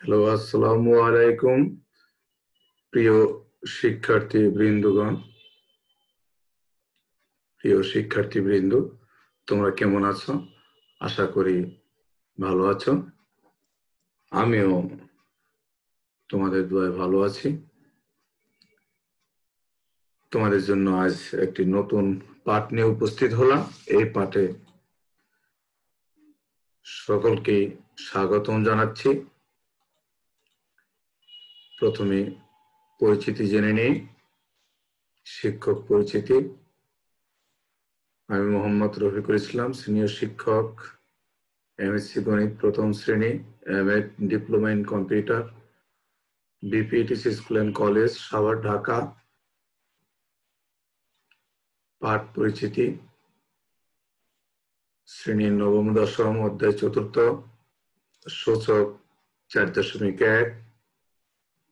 Hello, আসসালামু আলাইকুম প্রিয় শিক্ষার্থী বৃন্দগণ, প্রিয় শিক্ষার্থী বৃন্দ, তোমরা কেমন আছো? আশা করি ভালো আছো। আমিও তোমাদের দোয়ায় ভালো আছি। তোমাদের জন্য আজ একটি নতুন পাঠ নিয়ে উপস্থিত হলাম। এই পাঠে সকলকে স্বাগতম জানাচ্ছি। প্রথমে পরিচিতি জেনে নেই। শিক্ষক পরিচিতি। আমি মোহাম্মদ রফিকুল ইসলাম, সিনিয়র শিক্ষক, এমএসসি গণিত প্রথম শ্রেণী, MA diploma in computer, BPTC school and college, Savar, Dhaka. পাঠ পরিচিতি। শ্রেণী নবম দশম, অধ্যায় চতুর্থ, সূচক 4.1,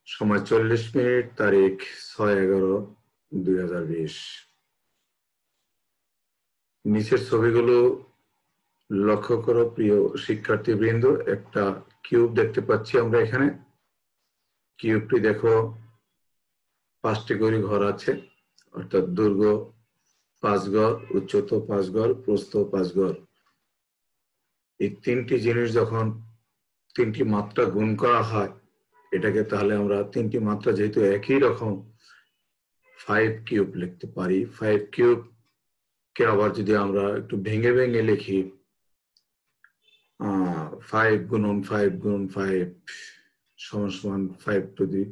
সময় 40 মিনিট, তারিখ 6/11/2020। নিচের ছবিগুলো লক্ষ্য করো প্রিয় শিক্ষার্থীবৃন্দ। একটা কিউব দেখতে পাচ্ছি আমরা এখানে। কিউবটি দেখো, 5টি করে ঘর আছে, অর্থাৎ দৈর্ঘ্য 5 গড়, উচ্চতা 5 গড়, প্রস্থ 5 গড়। এই তিনটি জিনিস যখন তিনটি মাত্রা গুণ করা হয় এটাকে, তাহলে আমরা তিনটি মাত্রা যেহেতু একই রকম 5 কিউব লিখতে পারি। 5 কিউব কে আবার যদি আমরা একটু ভেঙে ভেঙে লিখি, 5 গুণন 5 গুণন 5 সমান সমান 5 টু দি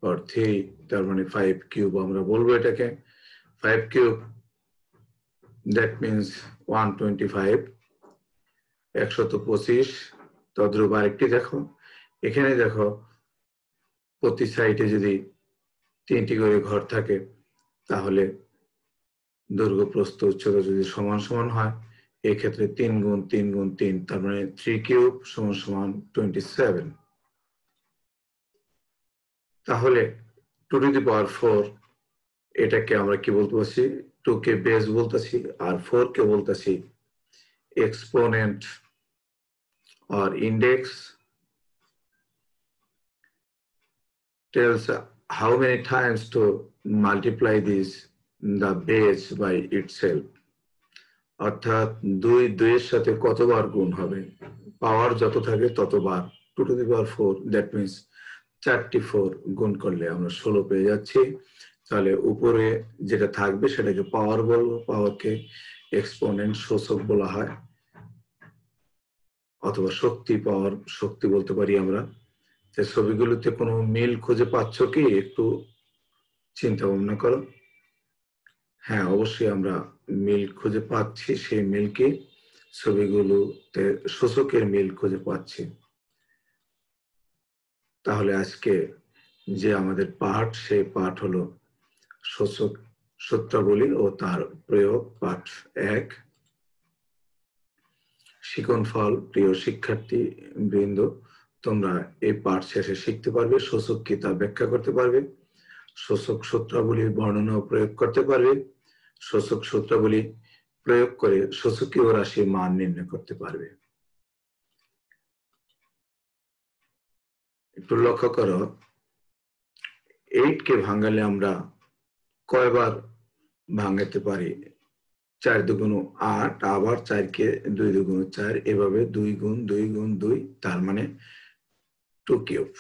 পাওয়ার 3, তার মানে 5 কিউব আমরা বলবো এটাকে। 5 কিউব, দ্যাট মিনস 125, 125। তদ্রূপ আরেকটি দেখো, এখানে দেখো প্রতি সাইডে যদি 3টি করে ঘর থাকে, তাহলে দৈর্ঘ্য প্রস্থ উচ্চতা যদি সমান সমান হয়, এই ক্ষেত্রে 3 গুণ 3 গুণ 3, তার মানে 3 কিউব সমান সমান 27। তাহলে 2 টু দি পাওয়ার 4 এটাকে আমরা কি বলতে পারছি? 2 কে বেস বলতেছি, আর 4 কে বলতেছি exponent or index. Tells how many times to multiply this the base by itself. অর্থাৎ 2 2 এর সাথে কতবার গুণ হবে, পাওয়ার যত থাকে ততবার। 2 to the power 4, that means 4টি 4 গুণ করলে আমরা 16 পেয়ে যাচ্ছি। তাহলে উপরে যেটা থাকবে সেটাকে পাওয়ার বলবো, পাওয়ারকে এক্সপোনেন্ট সূচক বলা হয়, অথবা শক্তি, পাওয়ার শক্তি বলতে পারি আমরা। ছবিগুলোতে কোনো মিল খুঁজে পাচ্ছ কি? একটু চিন্তা ভাবনা করো। হ্যাঁ, অবশ্যই আমরা মিল খুঁজে পাচ্ছি। সেই মিলকে ছবিগুলোতে সূচকের মিল খুঁজে পাচ্ছি। তাহলে আজকে যে আমাদের পাঠ, সেই পাঠ হলো সূচক সূত্রাবলী ও তার প্রয়োগ, পাঠ 1। শিক্ষণফল প্রিয় শিক্ষার্থী বৃন্দ, তোমরা এই পাঠ শেষে শিখতে পারবে সূচক কি তা ব্যাখ্যা করতে পারবে, সূচক সূত্রাবলীর বর্ণনা ও প্রয়োগ করতে পারবে, সূচক সূত্রাবলী প্রয়োগ করে সূচকীয় রাশির মান নির্ণয় করতে পারবে। একটু লক্ষ্য করো, 8 কে ভাঙালে আমরা কয়বার ভাঙাতে পারি? 4 দুগুণ 8, আবার 4 কে 2 দুগুণ 4, এভাবে 2 গুণ 2 গুণ 2, তার মানে 2 কিউব।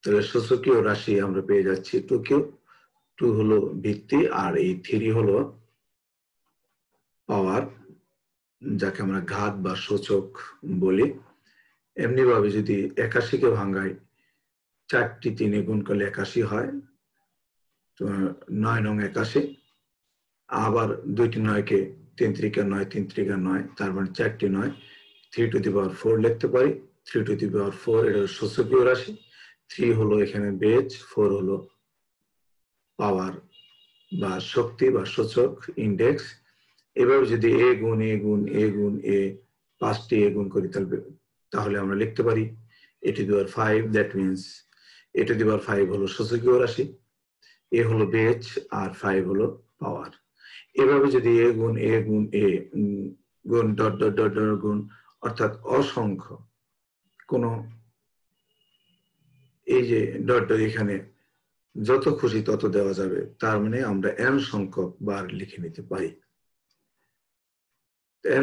তাহলে সূচকীয় রাশি আমরা পেয়ে যাচ্ছি 2 কিউব। 2 হলো ভিত্তি, আর এই 3 হলো পাওয়ার, যাকে আমরা ঘাত বা সূচক বলি। এমনি ভাবে যদি 81 কে ভাঙাই, 4টি 3 গুণ করলে 81 হয়, 9 নং 81। আবার 2টি 9 কে 3 3 9, 3 3 9, তার মানে 4টি 9, 3 টু দি পাওয়ার 4 লিখতে পারি। 3 টু দি পাওয়ার 4 এটা সূচকীয় রাশি। 3 হলো এখানে বেজ, 4 হলো পাওয়ার বা শক্তি বা সূচক, ইন্ডেক্স। এভাবে যদি a গুণ a গুণ a গুণ a 5টি a গুণ করি, তাহলে আমরা লিখতে পারি a to the power 5, that means a to the power 5 হলো সূচকীয় রাশি, a হলো বেজ আর 5 হলো পাওয়ার। এভাবে যদি a গুণ a গুণ a গুণ ডট ডট ডট ডট গুণ, অর্থাৎ অসংখ্য কোনো এই যে ডট ডট এখানে যত খুশি তত দেওয়া যাবে, তার মানে আমরা n সংখ্যক বার লিখে নিতে পারি।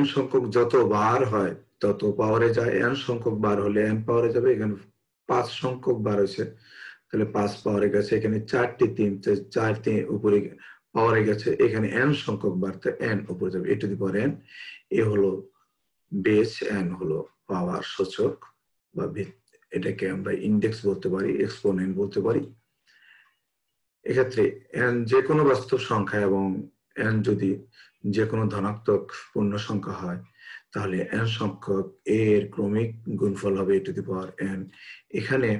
n সংখ্যক যত বার হয় তত পাওয়ারে যায়, n সংখ্যক বার হলে n পাওয়ারে যাবে। এখানে 5 সংখ্যক বার হয়েছে, তাহলে 5 পাওয়ারে গেছে। এখানে 4টি 3, 4 উপরে পাওয়ারে গেছে। এখানে n সংখ্যক বার, তো n উপরে যাবে, a to the power n। এ হলো বেস, n হলো পাওয়ার সূচক বা এটাকে আমরা ইন্ডেক্স বলতে পারি, এক্সপোনেন্ট বলতে পারি। এক্ষেত্রে n যে কোনো বাস্তব সংখ্যা এবং n যদি যে কোনো ধনাত্মক পূর্ণ সংখ্যা হয়, তাহলে n সংখ্যক a এর ক্রমিক গুণফল হবে a to the power n। এখানে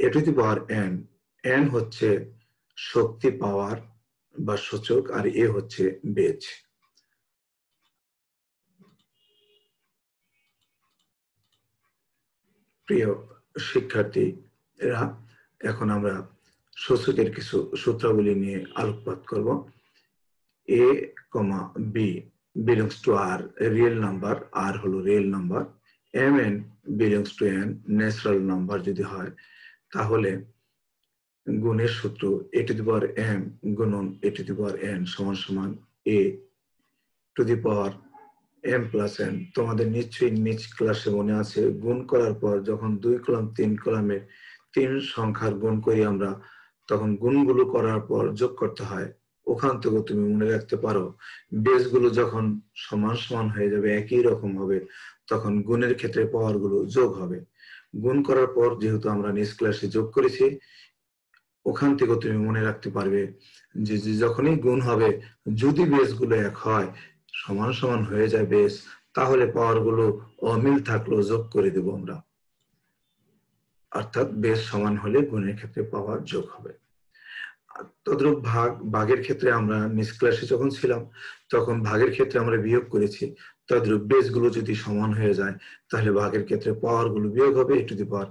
a to the power n, n হচ্ছে শক্তি পাওয়ার বা সূচক, আর a হচ্ছে বেজ। প্রিয় শিক্ষার্থীরা, এখন আমরা সূচকের কিছু সূত্রাবলী নিয়ে আলোকপাত করব। a, b belongs to r, real number, r হলো real number. mn belongs to n, natural number যদি হয়, তাহলে গুণের সূত্র a to the power m গুণন a to the power n সমান সমান a to the power m plus n। তোমাদের নিশ্চয়ই নিচ ক্লাসে মনে আছে, গুণ করার পর যখন 2 কলাম 3 কলামের 3 সংখ্যার গুণ করি আমরা, তখন গুণগুলো করার পর যোগ করতে হয়। ওখান থেকে তুমি মনে রাখতে পারো, বেসগুলো যখন সমান সমান হয়ে যাবে, একই রকম হবে, তখন গুণের ক্ষেত্রে পাওয়ার গুলো যোগ হবে। গুণ করার পর যেহেতু আমরা নিচ ক্লাসে যোগ করেছি, ওখান থেকে তুমি মনে রাখতে পারবে যে যখনই গুণ হবে, যদি বেসগুলো এক হয়, সমান সমান হয়ে যায় বেস, তাহলে পাওয়ার গুলো অমিল থাকলেও যোগ করে দেব আমরা। অর্থাৎ বেস সমান হলে গুণের ক্ষেত্রে পাওয়ার যোগ হবে। তদ্রূপ ভাগের ক্ষেত্রে আমরা নিচ ক্লাসে যখন ছিলাম, তখন ভাগের ক্ষেত্রে আমরা বিয়োগ করেছি। তদ্রূপ বেস গুলো যদি সমান হয়ে যায়, তাহলে ভাগের ক্ষেত্রে পাওয়ার গুলো বিয়োগ হবে a to the power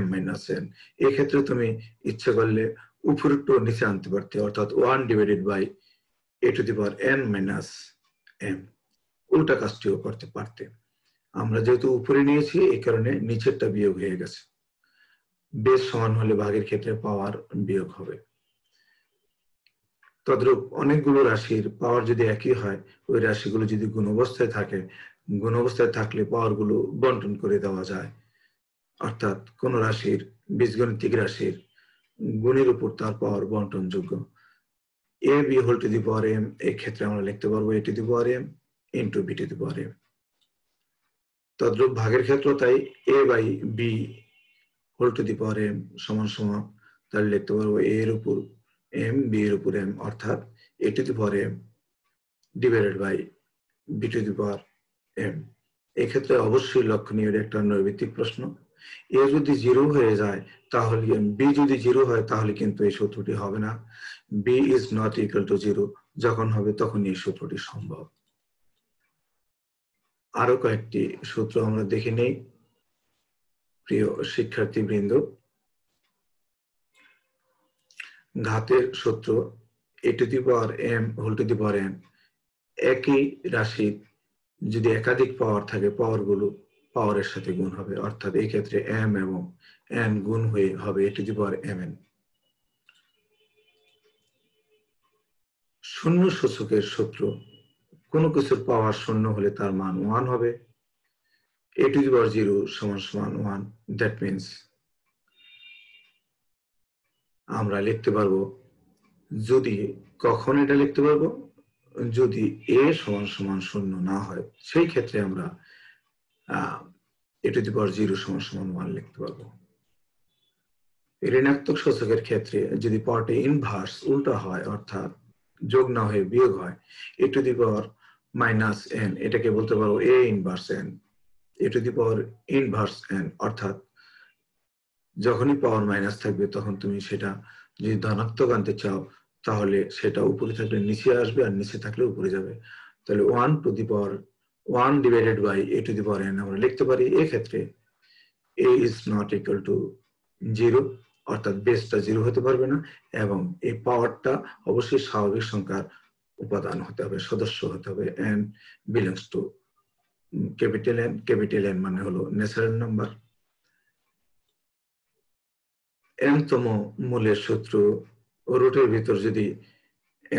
m minus n। এই ক্ষেত্রে তুমি ইচ্ছে করলে উপরটা নিচে আনতে পারতে, অর্থাৎ 1 divided by a to the power n minus m, উল্টা কাজটিও করতে পারতে। আমরা যেহেতু উপরে নিয়েছি, এই কারণে নিচেরটা বিয়োগ হয়ে গেছে। বেস সমান হলে ভাগের ক্ষেত্রে পাওয়ার বিয়োগ হবে। তদ্রূপ অনেকগুলো রাশির পাওয়ার যদি একই হয়, ওই রাশিগুলো যদি গুণ অবস্থায় থাকে, গুণ অবস্থায় থাকলে পাওয়ার গুলো বন্টন করে দেওয়া যায়। অর্থাৎ কোন রাশির, বীজগণিতিক রাশির গুণের উপর তার পাওয়ার বন্টন যোগ্য। a b whole to the power m, এই ক্ষেত্রে আমরা লিখতে পারবো a to the power m into b to the power m। তদ্রূপ ভাগের ক্ষেত্রে তাই a by b whole to the power m সমান সমান, তাহলে লিখতে পারবো a এর উপর m, b এর উপর m, অর্থাৎ a to the power m divided by b to the power m। এই ক্ষেত্রে অবশ্যই লক্ষণীয় একটা নৈর্ভিত্তিক প্রশ্ন। a যদি 0 হয়ে যায়, তাহলে b যদি 0 হয়, তাহলে কিন্তু এই সূত্রটি হবে না। b is not equal to 0 যখন হবে, তখন এই সূত্রটি সম্ভব। আরো কয়েকটি সূত্র আমরা দেখে নেই। প্রিয় শিক্ষার্থীবৃন্দ, ঘাতের সূত্র a to the power m whole to the power n, একই রাশির যদি একাধিক পাওয়ার থাকে, পাওয়ার গুলো পাওয়ারের সাথে গুণ হবে। অর্থাৎ এই ক্ষেত্রে m এবং n গুণ হয়ে হবে a to the power mn। শূন্য সূচকের সূত্র, কোনো কিছুর পাওয়ার শূন্য হলে তার মান 1 হবে। a টু দি পাওয়ার 0 সমান সমান 1। দ্যাট মিন্স আমরা লিখতে পারবো, যদি কখন এটা লিখতে পারবো, যদি a সমান সমান শূন্য না হয়, সেই ক্ষেত্রে আমরা a টু দি পাওয়ার 0 সমান সমান 1 লিখতে পারবো। ঋণাত্মক সূচকের ক্ষেত্রে যদি পাওয়ারটা ইনভার্স উল্টা হয়, অর্থাৎ যোগ না হয়ে বিয়োগ হয়, a to the power minus n, এটাকে বলতে পারো a inverse n, a to the power inverse n। অর্থাৎ যখনই পাওয়ার মাইনাস থাকবে, তখন তুমি সেটা যদি ধনাত্মক আনতে চাও, তাহলে সেটা উপরে থাকলে নিচে আসবে, আর নিচে থাকলে উপরে যাবে। তাহলে 1 to the power 1 divided by a to the power n আমরা লিখতে পারি। এক্ষেত্রে a is not equal to 0, অর্থাৎ বেসটা 0 হতে পারবে না, এবং এই পাওয়ারটা অবশ্যই স্বাভাবিক সংখ্যার উপাদান হতে হবে, সদস্য হতে হবে। n belongs to capital N, capital N মানে হলো ন্যাচারাল নাম্বার। n তম মূলের সূত্র রুটের ভিতর যদি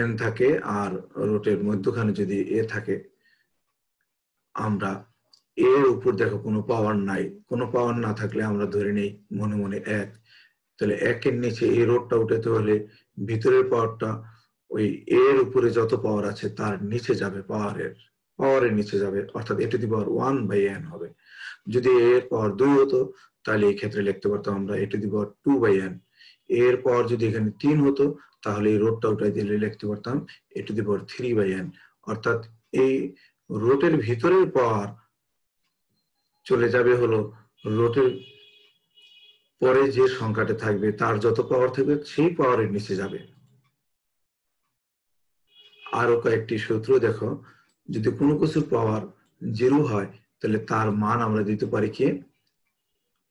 n থাকে আর রুটের মধ্যখানে যদি a থাকে, আমরা এর উপর দেখো কোনো পাওয়ার নাই, কোনো পাওয়ার না থাকলে আমরা ধরে নেই মনে মনে 1, তাহলে 1 এর নিচে এই রোডটা উঠাতে হলে ভিতরের পাওয়ারটা ওই এর উপরে যত পাওয়ার আছে তার নিচে যাবে, পাওয়ারের নিচে যাবে, অর্থাৎ a to the power 1/n হবে। যদি a এর পাওয়ার 2 হতো তাহলে এই ক্ষেত্রে লিখতে পারতাম আমরা a to the power 2/n। এর পাওয়ার যদি এখানে 3 হতো তাহলে এই রোডটা উঠাই দিলে লিখতে পারতাম a to the power 3/n। অর্থাৎ এই রোটের ভিতরের পাওয়ার চলে যাবে হলো রোটের পরে যে সংখ্যাটা থাকবে তার যত পাওয়ার থাকবে সেই পাওয়ারের নিচে যাবে। আরো কয়েকটি সূত্র দেখো, যদি কোনো কিছুর পাওয়ার 0 হয় তাহলে তার মান আমরা দিতে পারি কি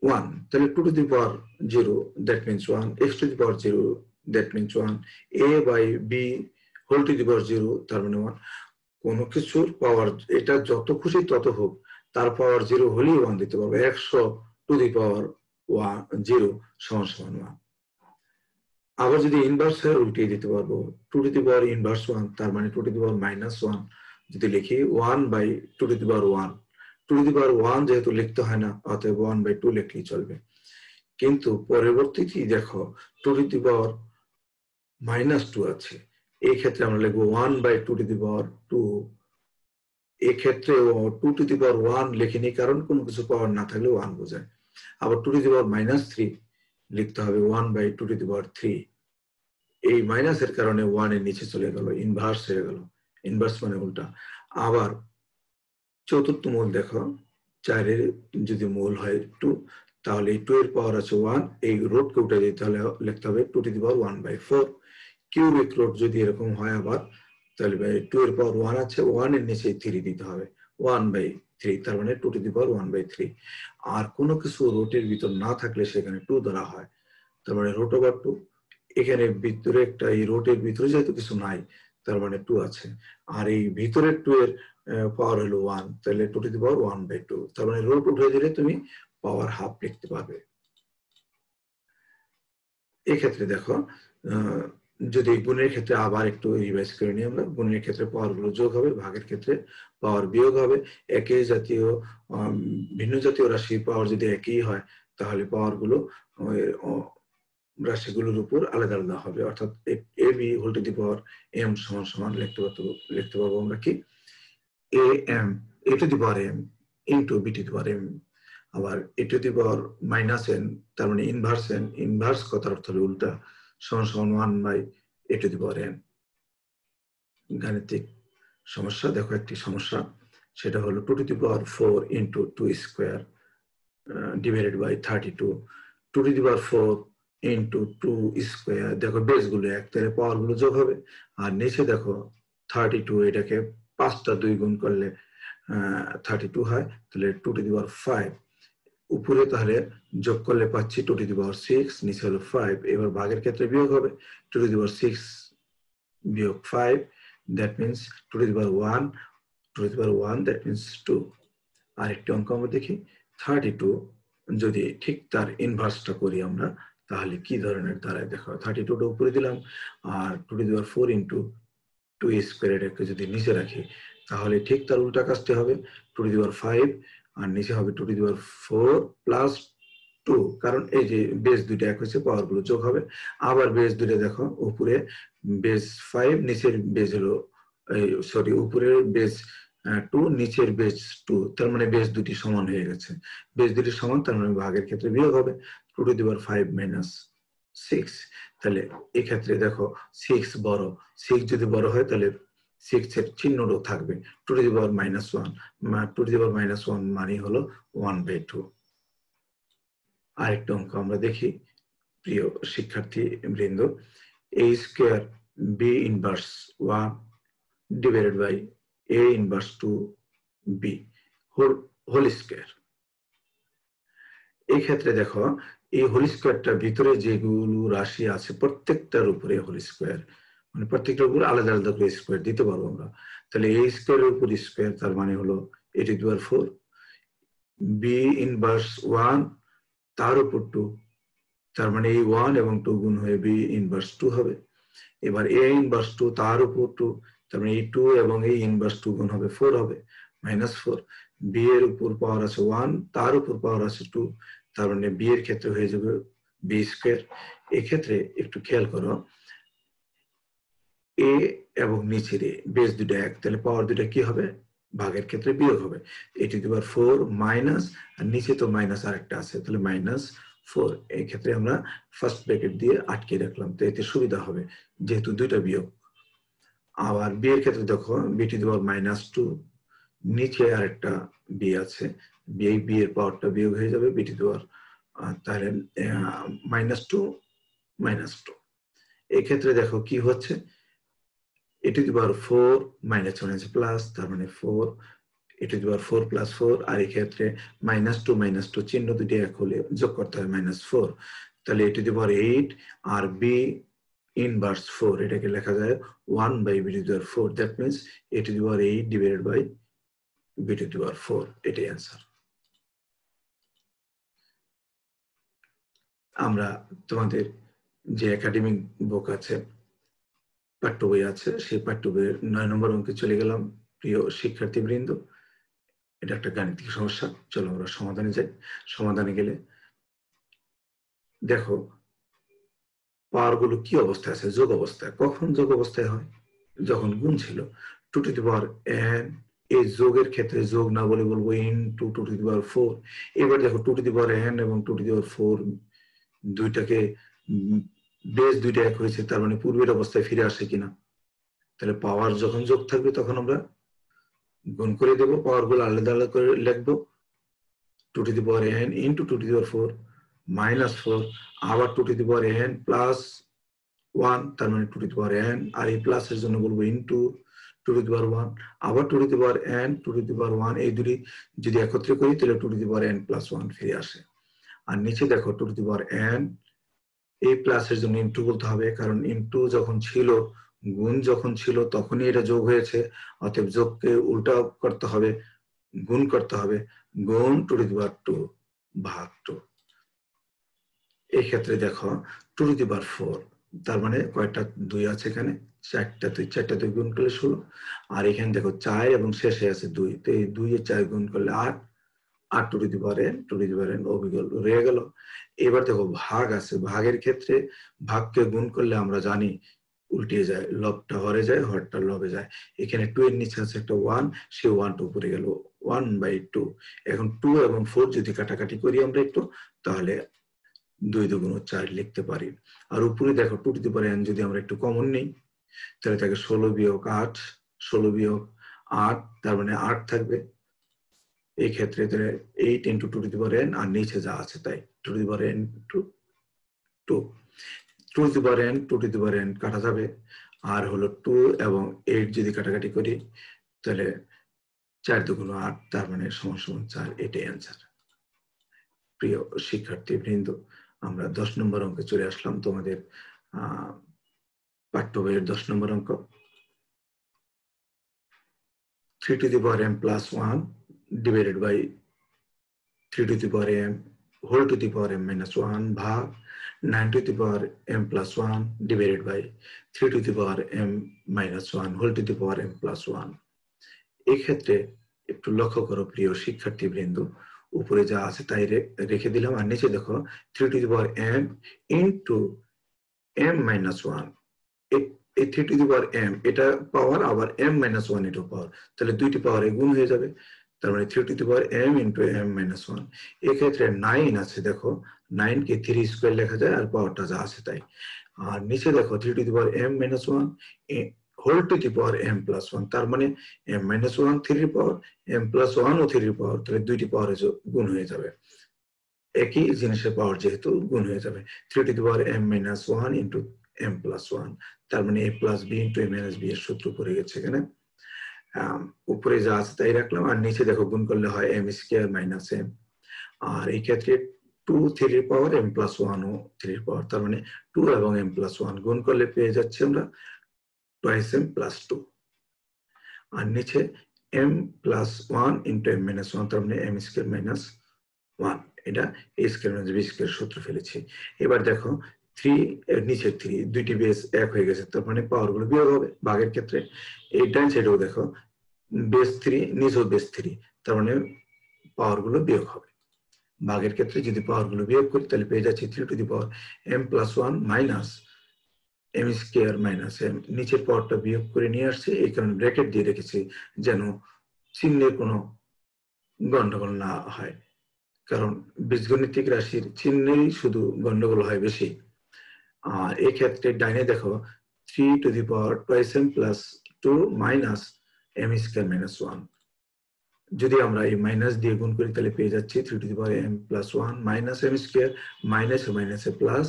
1, তাহলে 2 to the power 0 that means 1, x to the power 0 that means 1, a by b whole to the power 0 তার মানে 1। কোনো কিছুর পাওয়ার এটা যত খুশি তত হোক, তার পাওয়ার 0 হলেই 1 দিতে পারবো। 100 টু দি পাওয়ার 0 সমান সমান 1। আবার যদি ইনভার্স হয় উল্টিয়ে দিতে পারবো, 2 টু দি পাওয়ার ইনভার্স 1 তার মানে 2 টু দি পাওয়ার -1 যদি লিখি 1/2 two the power 1। 2 to the power 1 যেহেতু লিখতে হয় না, অতএব 1/2 লিখলেই চলবে। কিন্তু পরবর্তীটি দেখো 2 টু দি পাওয়ার -2 আছে, এই ক্ষেত্রে আমরা লিখবো 1/2 টু দি পাওয়ার 2। এই ক্ষেত্রে 2 টু দি পাওয়ার 1 লিখিনি, কারণ কোনো কিছু পাওয়ার না থাকলে 1 বোঝায়। আবার 2 টু দি পাওয়ার -3 লিখতে হবে 1/2 টু দি পাওয়ার 3। এই মাইনাসের কারণে 1 এর নিচে চলে গেল, ইনভার্স হয়ে গেল। ইনভার্স মানে উল্টা। আবার চতুর্থ মূল দেখো, 4 এর যদি মূল হয় 2, তাহলে এই 2 এর পাওয়ার আছে 1, এই রোডকে উঠে দিতে হলে লিখতে হবে 2 to the power 1/4। Cubic road যদি এরকম হয় আবার, তাহলে 2 এর পাওয়ার 1 আছে, 1 এর নিচে 3 দিতে হবে, 1/3, তার মানে 2 টু দি পাওয়ার 1/3। আর কোনো কিছু রোটের ভিতর না থাকলে সেখানে 2 ধরা হয়, তার মানে রুট ওভার 2। এখানে ভিতরে একটা, এই রোটের ভিতরে যেহেতু কিছু নাই তার মানে 2 আছে, আর এই ভিতরের 2 এর পাওয়ার হলো 1, তাহলে 2 টু দি পাওয়ার 1/2, তার মানে রুট উঠে দিলে তুমি পাওয়ার হাফ লিখতে পারবে। এই ক্ষেত্রে দেখো, যদি গুণের ক্ষেত্রে আবার একটু রিভাইজ করে নিই আমরা, গুণের ক্ষেত্রে পাওয়ার গুলো যোগ হবে, ভাগের ক্ষেত্রে পাওয়ার বিয়োগ হবে। একই জাতীয় ভিন্ন জাতীয় রাশির পাওয়ার যদি একই হয় তাহলে পাওয়ার গুলো রাশিগুলোর উপর আলাদা আলাদা হবে, অর্থাৎ a b whole to the power m সমান সমান লিখতে পারবো আমরা কি a to the power m into b to the power m। আবার a to the power -n তার মানে ইনভার্স n, ইনভার্স কথার অর্থ হলো উল্টা, সমান সমান 1/a two the power n। গাণিতিক সমস্যা দেখো, একটি সমস্যা, সেটা হলো 2 to the power 4 into 2 square divided by 32। 2 to the power 4 into 2 square, দেখো বেস গুলো এক, তাহলে পাওয়ার গুলো যোগ হবে। আর নিচে দেখো 32, এটাকে 5টা 2 গুণ করলে 32 হয়, তাহলে 2 টু দি পাওয়ার 5। উপরে তাহলে যোগ করলে পাচ্ছি 2 টু দি পাওয়ার 6, নিচে হলো 5। এবার ভাগের ক্ষেত্রে বিয়োগ হবে, 2 টু দি পাওয়ার 6 বিয়োগ 5, that means 2 to the power 1, 2 to the power 1 that means 2। আরেকটি অঙ্ক আমরা দেখি, 32 যদি ঠিক তার ইনভার্সটা করি আমরা তাহলে কি ধরনের দাঁড়ায় দেখো, 32টা উপরে দিলাম আর 2 to the power 4 into 2 square এটাকে যদি নিচে রাখি তাহলে ঠিক তার উল্টা কাজটি হবে, 2 টু দি পাওয়ার 5 আর নিচে হবে 2 টু দি পাওয়ার 4 প্লাস 2, কারণ এই যে বেস দুইটা এক হয়েছে, পাওয়ার গুলো যোগ হবে। আবার বেস দুইটা দেখো, উপরে বেস 5, নিচের বেস হলো সরি উপরের বেস 2, নিচের বেস 2, তার মানে বেস দুটি সমান হয়ে গেছে। বেস দুটি সমান, তার মানে ভাগের ক্ষেত্রে বিয়োগ হবে, 2 টু দি পাওয়ার 5 মাইনাস 6। তাহলে এই ক্ষেত্রে দেখো 6 বড়, 6 যদি বড় হয় তাহলে 6 এর চিহ্নটাও থাকবে, 2 to the power -1, 2 to the power -1 মানে হলো 1/2। আরেকটা অঙ্ক আমরা দেখি, প্রিয় শিক্ষার্থী বৃন্দ, a square b inverse 1 divided by a inverse 2b whole square. এই ক্ষেত্রে দেখো এই হোল স্কয়ারটার ভিতরে যেগুলো রাশি আছে প্রত্যেকটার উপরে হোল স্কয়ার, মানে প্রত্যেকটার উপর আলাদা আলাদা করে স্কয়ার দিতে পারবো আমরা। তাহলে a স্কয়ারের উপর স্কয়ার, তার মানে হলো a to the power 4, b inverse 1 তার উপর 2, তার মানে এই 1 এবং 2 গুণ হয়ে বি ইনভার্স 2 হবে। এবার এ ইনভার্স 2 তার উপর 2, তার মানে এই 2 এবং এই ইনভার্স 2 গুণ হবে 4 হবে, -4। বি এর উপর পাওয়ার আছে 1, তার উপর পাওয়ার আছে 2, তার মানে বি এর ক্ষেত্রে হয়ে যাবে বি স্কয়ার। এক্ষেত্রে একটু খেয়াল করো, এ এবং নিচের এ বেস দুটো এক, তাহলে পাওয়ার দুটো কি হবে, ভাগের ক্ষেত্রে বিয়োগ হবে। এ টু দি পাওয়ার 4 মাইনাস, আর নিচে তো মাইনাস আরেকটা আছে, তাহলে -4। এই ক্ষেত্রে আমরা ফার্স্ট ব্র্যাকেট দিয়ে আটকে রাখলাম, তো এতে সুবিধা হবে যেহেতু দুইটা বিয়োগ। আবার বি এর ক্ষেত্রে দেখো বি টু দি পাওয়ার -2, নিচে আরেকটা বি আছে, বি এর পাওয়ারটা বিয়োগ হয়ে যাবে বি টু দি পাওয়ার, তাহলে -2 -2। এই ক্ষেত্রে দেখো কি হচ্ছে, A to the power 4 minus minus plus, তার মানে 4 এ টু দি পাওয়ার 4 প্লাস 4, আর এই ক্ষেত্রে -2 চিহ্ন দুটি এক হলে যোগ করতে হয় -4, তাহলে এ টু দি পাওয়ার 8 আর বি ইনভার্স 4, এটাকে লেখা যায় 1 by B to the power 4, that means A to the power 8 divided by B to the power 4, এটাই অ্যান্সার। আমরা তোমাদের যে একাডেমিক বুক আছে, পাঠ্য বই আছে, সেই পাঠ্য বইয়ের 9 নম্বর অঙ্কে চলে গেলাম। প্রিয় শিক্ষার্থীবৃন্দ, এটা একটা গাণিতিক সমস্যা, চলো আমরা সমাধানে যাই। সমাধানে গেলে দেখো পাওয়ার গুলো কি অবস্থায় আছে, যোগ অবস্থায়। কখন যোগ অবস্থায় হয়, যখন গুণ ছিল। 2 টু দি পাওয়ার n, এই যোগের ক্ষেত্রে যোগ না বলে বলবো ইনটু 2 টু দি পাওয়ার 4। এবার দেখো 2 টু দি পাওয়ার n এবং 2 টু দি পাওয়ার 4 দুইটাকে বেস দুইটা এক হয়েছে, তার মানে পূর্বের অবস্থায় ফিরে আসে কিনা। তাহলে পাওয়ার যখন যোগ থাকবে তখন আমরা গুণ করে দেব, পাওয়ার গুলো আলাদা আলাদা করে লিখবো। 2 to the power n into 2 to the power 4 minus 4, আবার 2 to the power n plus 1, তার মানে 2 to the power n, আর এই প্লাস এর জন্য বলবো into 2 to the power 1, আবার 2 to the power n 2 to the power 1, এই দুটি যদি একত্রে করি তাহলে 2 to the power n plus 1 ফিরে আসে। আর নিচে দেখো 2 to the power n, এই প্লাস এর জন্য ইনটু বলতে হবে, কারণ ইনটু যখন ছিল, গুণ যখন ছিল তখনই এটা যোগ হয়েছে, অতএব যোগকে উল্টা করতে হবে, গুণ করতে হবে, গুণ 2 to the power 2 ভাগ 2। এই ক্ষেত্রে দেখো 2 to the power 4, তার মানে কয়টা 2 আছে এখানে, চারটা 2 গুণ করলে 16, আর এখানে দেখো 4 এবং শেষে আছে 2, তো এই 2 এর 4 গুণ করলে 8, 8 two the power n, two the power n অবিকল রয়ে গেল। এবার দেখো ভাগ আছে, ভাগের ক্ষেত্রে ভাগকে গুণ করলে আমরা জানি উল্টে যায়, লবটা হরে যায়, হরটা লবে যায়। এখানে 2 এর নিচে আছে একটা 1, সে 1টা উপরে গেল, 1/2। এখন 2 এবং 4 যদি কাটাকাটি করি আমরা একটু, তাহলে 2 2 4 লিখতে পারি। আর উপরে দেখো 2 টু দি পাওয়ার n যদি আমরা একটু কমন নেই, তাহলে থাকে 16 বিয়োগ 8, 16 বিয়োগ 8, তার মানে 8 থাকবে। এই ক্ষেত্রে 8 into 2 to the power n, আর নিচে যা আছে তাই 2 to the power n to 2, 2 to the power n 2 to the power n কাটা যাবে, আর হলো 2 এবং 8 যদি কাটাকাটি করি তাহলে 4 2 8, তার মানে সমান সমান 4, এটাই অ্যান্সার। প্রিয় শিক্ষার্থী বৃন্দ, আমরা 10 নম্বর অঙ্কে চলে আসলাম, তোমাদের পাঠ্য বইয়ের 10 নম্বর অঙ্ক। 3 to the power m plus 1 divided by 3 to the power m whole to the power m minus 1 ভাগ 9 to the power m plus 1 divided by 3 to the power m minus 1 whole to the power m plus 1। এই ক্ষেত্রে একটু লক্ষ্য করো প্রিয় শিক্ষার্থীবৃন্দ, উপরে যা আছে তাই রেখে দিলাম, আর নিচে দেখো 3 to the power m into m minus 1, এই 3 to the power m এটা পাওয়ার, আবার m minus 1 এটা পাওয়ার, তাহলে দুইটি পাওয়ারে গুণ হয়ে যাবে, তার মানে 3 to the power m into m minus 1। এই ক্ষেত্রে 9 আছে, দেখো 9 কে 3 স্কয়ার লেখা যায়, আর পাওয়ারটা যা আছে তাই। আর নিচে দেখো 3 to the power m minus 1 whole to the power m plus 1, তার মানে m minus 1 3 পাওয়ার, m plus 1 ও 3 পাওয়ার, তাহলে দুইটি পাওয়ারে গুণ হয়ে যাবে, একই জিনিসের পাওয়ার যেহেতু গুণ হয়ে যাবে। 3 to the power m minus 1 into m plus 1, তার মানে a plus b into a minus b এর সূত্র পড়ে গেছে এখানে। উপরে যা আছে তাই রাখলাম, আর নিচে দেখো গুণ করলে হয় m স্কয়ার মাইনাস m, আর এই ক্ষেত্রে 2 3 পাওয়ার m plus 1 ও 3 পাওয়ার, তার মানে 2 এবং m plus 1 গুণ করলে পেয়ে যাচ্ছে আমরা twice m plus 2, আর নিচে m plus 1 into m minus 1, তার মানে m স্কয়ার মাইনাস 1, এটা a square minus b square সূত্র ফেলেছি। এবার দেখো 3 এর নিচে 3 দুইটি বেস এক হয়ে গেছে, তার মানে পাওয়ারগুলো বিয়োগ হবে ভাগের ক্ষেত্রে। এই ডান সাইডেও দেখো বেস 3 নিচেও বেস 3, তার মানে পাওয়ারগুলো বিয়োগ হবে। ভাগের ক্ষেত্রে যদি পাওয়ারগুলো বিয়োগ করি তাহলে পেয়ে যাচ্ছি 3 to the power m plus 1 minus m square minus m। নিচের পাওয়ারটা বিয়োগ করে নিয়ে আসছে, এই কারণে ব্র্যাকেট দিয়ে রেখেছি যেন চিহ্নের কোনো গন্ডগোল না হয়, কারণ বীজগণিতিক রাশির চিহ্নেই শুধু গন্ডগোল হয় বেশি। আর এই ক্ষেত্রে ডাইনে দেখো 3 to the power twice m plus 2 minus m square minus 1। যদি আমরা এই মাইনাস দিয়ে গুণ করি তাহলে পেয়ে যাচ্ছি 3 to the power m plus 1 minus m square minus মাইনাসে প্লাস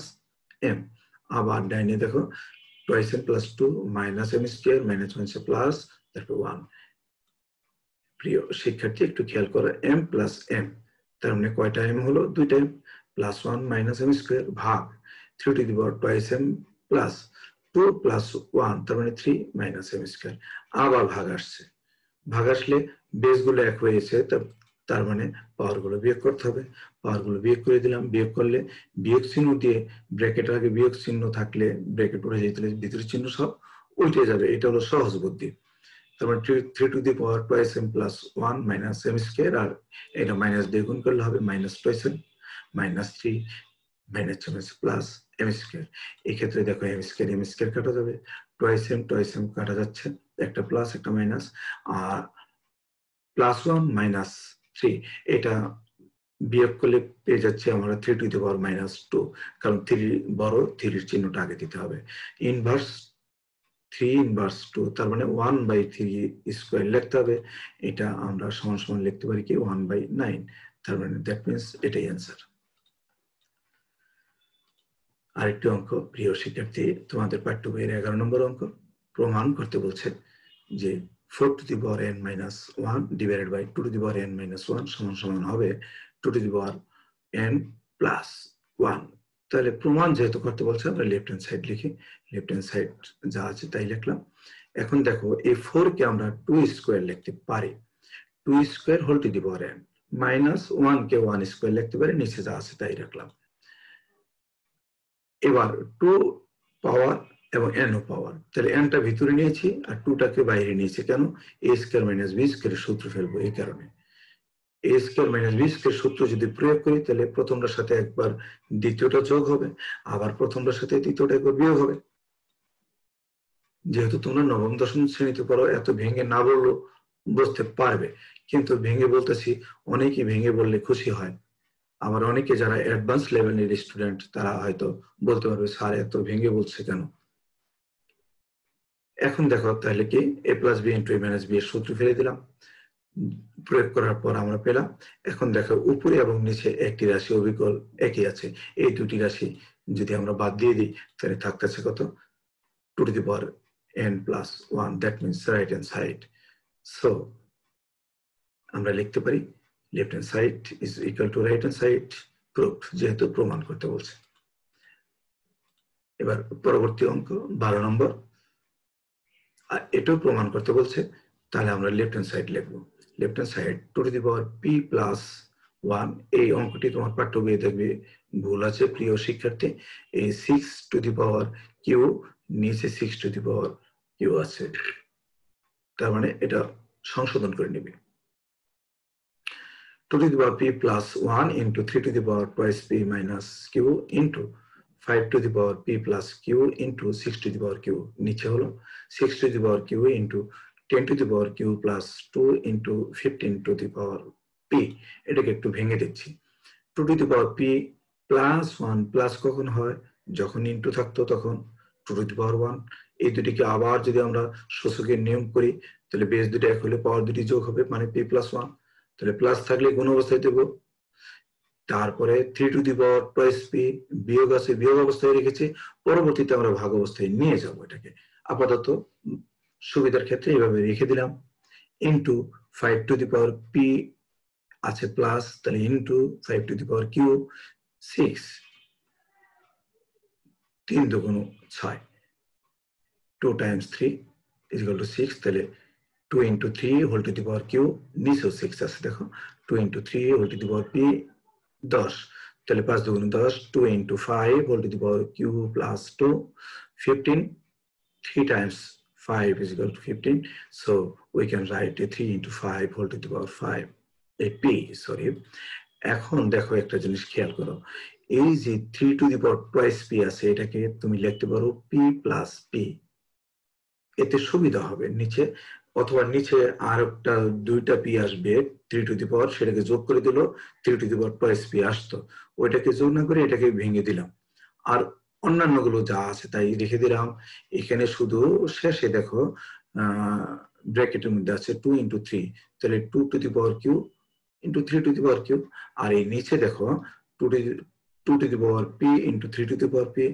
m। আবার ডাইনে দেখো twice m plus 2 minus m square minus মাইনাসে প্লাস তারপর 1। প্রিয় শিক্ষার্থী একটু খেয়াল করো, m প্লাস m, তার মানে কয়টা m হলো? দুইটা m, plus 1 minus m square ভাগ 3 to the power twice m plus 2 plus 1, তার মানে 3 মাইনাস m স্কয়ার। আবার ভাগ আসছে, ভাগ আসলে বেসগুলো এক হয়েছে, তার মানে পাওয়ারগুলো বিয়োগ করতে হবে। পাওয়ারগুলো বিয়োগ করে দিলাম, বিয়োগ করলে বিয়োগ চিহ্ন দিয়ে ব্র্যাকেটের আগে বিয়োগ চিহ্ন থাকলে ব্র্যাকেট উঠে যেতে ভিতরের চিহ্ন সব উল্টে যাবে, এটা হলো সহজ বুদ্ধি। তারপর 3 to the power twice m plus 1 minus m square, আর এটা মাইনাস দিয়ে গুণ করলে হবে minus twice m minus 3 minus plus m square. এই ক্ষেত্রে দেখো m স্কয়ার কাটা যাবে, টুয়াইস m কাটা যাচ্ছে, একটা প্লাস একটা মাইনাস, আর প্লাস 1 মাইনাস 3 এটা বিয়োগ করলে পেয়ে যাচ্ছে আমরা 3 টু দি পাওয়ার মাইনাস 2, কারণ 3 বড়, 3 এর চিহ্নটা আগে দিতে হবে। ইনভার্স 3 ইনভার্স 2, তার মানে 1/3 স্কয়ার লিখতে হবে। এটা আমরা সমান সমান লিখতে পারি কি 1/9, তার মানে দ্যাট মিন্স এটাই অ্যান্সার। আরেকটি অঙ্ক প্রিয় শিক্ষার্থী, তোমাদের পাঠ্য বইয়ের 11 নম্বর অঙ্ক। প্রমাণ করতে বলছে যে 4 to the power n minus 1 divided by 2 to the power n minus 1 সমান সমান হবে 2 to the power n plus 1। তাহলে প্রমাণ যেহেতু করতে বলছে আমরা লেফট হ্যান্ড সাইড লিখি, লেফট হ্যান্ড সাইড যা আছে তাই লিখলাম। এখন দেখো এই 4 কে আমরা 2 স্কয়ার লিখতে পারি, 2 square whole to the power n, minus 1 কে 1 স্কয়ার লিখতে পারি, নিচে যা আছে তাই রাখলাম। এবার 2 পাওয়ার এবং n ও পাওয়ার, তাহলে n টা ভিতরে নিয়েছি আর 2 টাকে বাইরে নিয়েছি, কেন? a স্কয়ার মাইনাস b স্কয়ারের সূত্র ফেলবো, এই কারণে। a square minus b square সূত্র যদি প্রয়োগ করি তাহলে প্রথমটার সাথে একবার দ্বিতীয়টা যোগ হবে, আবার প্রথমটার সাথে দ্বিতীয়টা একবার বিয়োগ হবে। যেহেতু তোমরা নবম দশম শ্রেণীতে পড়ো, এত ভেঙে না বললেও বুঝতে পারবে, কিন্তু ভেঙে বলতেছি, অনেকেই ভেঙে বললে খুশি হয়। আবার অনেকে যারা অ্যাডভান্স লেভেলের স্টুডেন্ট তারা হয়তো বলতে পারবে স্যার এত ভেঙে বলছে কেন। এখন দেখো তাহলে কি a plus b into a minus b এর সূত্র ফেলে দিলাম, প্রয়োগ করার পর আমরা পেলাম। এখন দেখো উপরে এবং নিচে একটি রাশি অবিকল একই আছে, এই দুটি রাশি যদি আমরা বাদ দিয়ে দিই তাহলে থাকতেছে কত? 2 to the power n plus 1, that means right hand side. So আমরা লিখতে পারি left hand side is equal to right hand side, proof, যেহেতু প্রমাণ করতে বলছে। এবার পরবর্তী অঙ্ক 12 নম্বর, এটাও প্রমাণ করতে বলছে, তাহলে আমরা লেফট হ্যান্ড সাইড লিখবো। Left hand side 2 to the power p plus 1, এই অঙ্কটি তোমার পাঠ্য বইয়ে দেখবে ভুল আছে প্রিয় শিক্ষার্থী। এই 6 টু দি পাওয়ার q, নিচে 6 টু দি পাওয়ার q আছে, তার মানে এটা সংশোধন করে নেবে। 2 to the power p plus 1 into 3 to the power twice p minus q into 5 to the power p plus q into 6 to the power q, নিচে হলো 6 to the power q into 10 to the power q plus 2 into 15 to the power p। এটাকে একটু ভেঙে দিচ্ছি। 2 to the power p plus 1 plus কখন হয়? যখন into থাকতো তখন 2 to the power 1। এই দুটিকে আবার যদি আমরা সূচকের নিয়ম করি তাহলে বেস দুটো এক হলে পাওয়ার দুটি যোগ হবে, মানে p plus 1, তাহলে প্লাস থাকলে গুণ অবস্থায় দেব। তারপরে 3 to the power twice P, বিয়োগ আছে বিয়োগ অবস্থায় রেখেছি, পরবর্তীতে আমরা ভাগ অবস্থায় নিয়ে যাব এটাকে। আপাতত সুবিধার ক্ষেত্রে এইভাবে রেখে দিলাম। Into 5 to the power p আছে প্লাস, তাহলে into 5 to the power q 6, 3 দুগুণ 6, 2 টাইমস 3 ইজ ইকুয়াল টু 6, তাহলে 2 into 3 whole to the power q, নিচেও 6 আছে দেখো, 2 into 3 whole to the power p 10 তাহলে 5 দুগুণ 10 2 into 5 whole to the power q plus 2 15 3 times 5 is equal to 15 so we can write a 3 into 5 whole to the power 5 a p sorry এখন দেখো একটা জিনিস খেয়াল করো এই যে 3 to the power twice p আছে এটাকে তুমি লিখতে পারো p plus p এতে সুবিধা হবে নিচে অথবা নিচে আর একটা দুইটা পি আসবে 3 টু দি পাওয়ার সেটাকে যোগ করে দিল 3 to the power twice P আসতো ওইটাকে যোগ না করে এটাকে ভেঙে দিলাম আর অন্যান্য গুলো যা আছে তাই রেখে দিলাম এখানে শুধু শেষে দেখো ব্র্যাকেটের মধ্যে আছে 2 into 3 তাহলে 2 to the power q into 3 to the power q আর এই নিচে দেখো 2 to the power p into 3 to the power p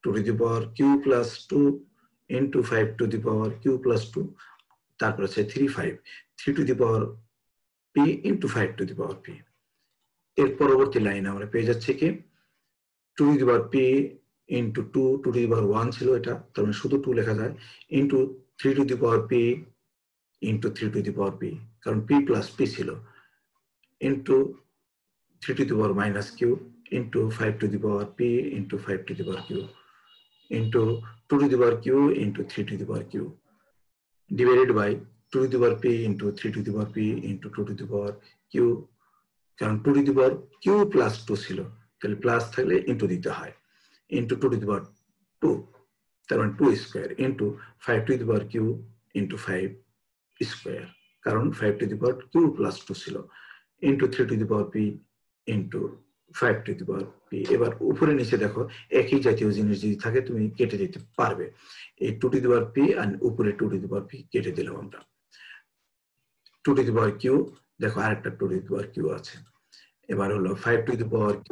2 to the power q plus 2 into 5 to the power q plus 2 তারপর আছে 3 to the power p into 5 to the power p এর পরবর্তী line আমরা পেয়ে যাচ্ছি কি 2 to the power p into 2 to the power 1 ছিল এটা তার মানে শুধু 2 লেখা যায় into 3 to the power p into 3 to the power p কারণ p plus p ছিল into 3 to the power minus q into 5 to the power p into 5 to the power q into 2 to the power q into 3 to the power q divided by 2 to the power p into 3 to the power p into 2 to the power q কারণ 2 to the power q plus 2 ছিল তাহলে plus থাকলে into দিতে হয় into 2 to the power 2 তার মানে 2 square into 5 to the power q into 5 square কারণ 5 to the power q plus 2 ছিল into 3 to the power p into 5 to the power p এবার উপরে নিচে দেখো একই জাতীয় জিনিস যদি থাকে তুমি কেটে দিতে পারবে এই 2 to the power p আর উপরে 2 to the power p কেটে দিলাম আমরা 2 to the power q দেখো আরেকটা 2 to the power q আছে এবার হলো 5 to the power q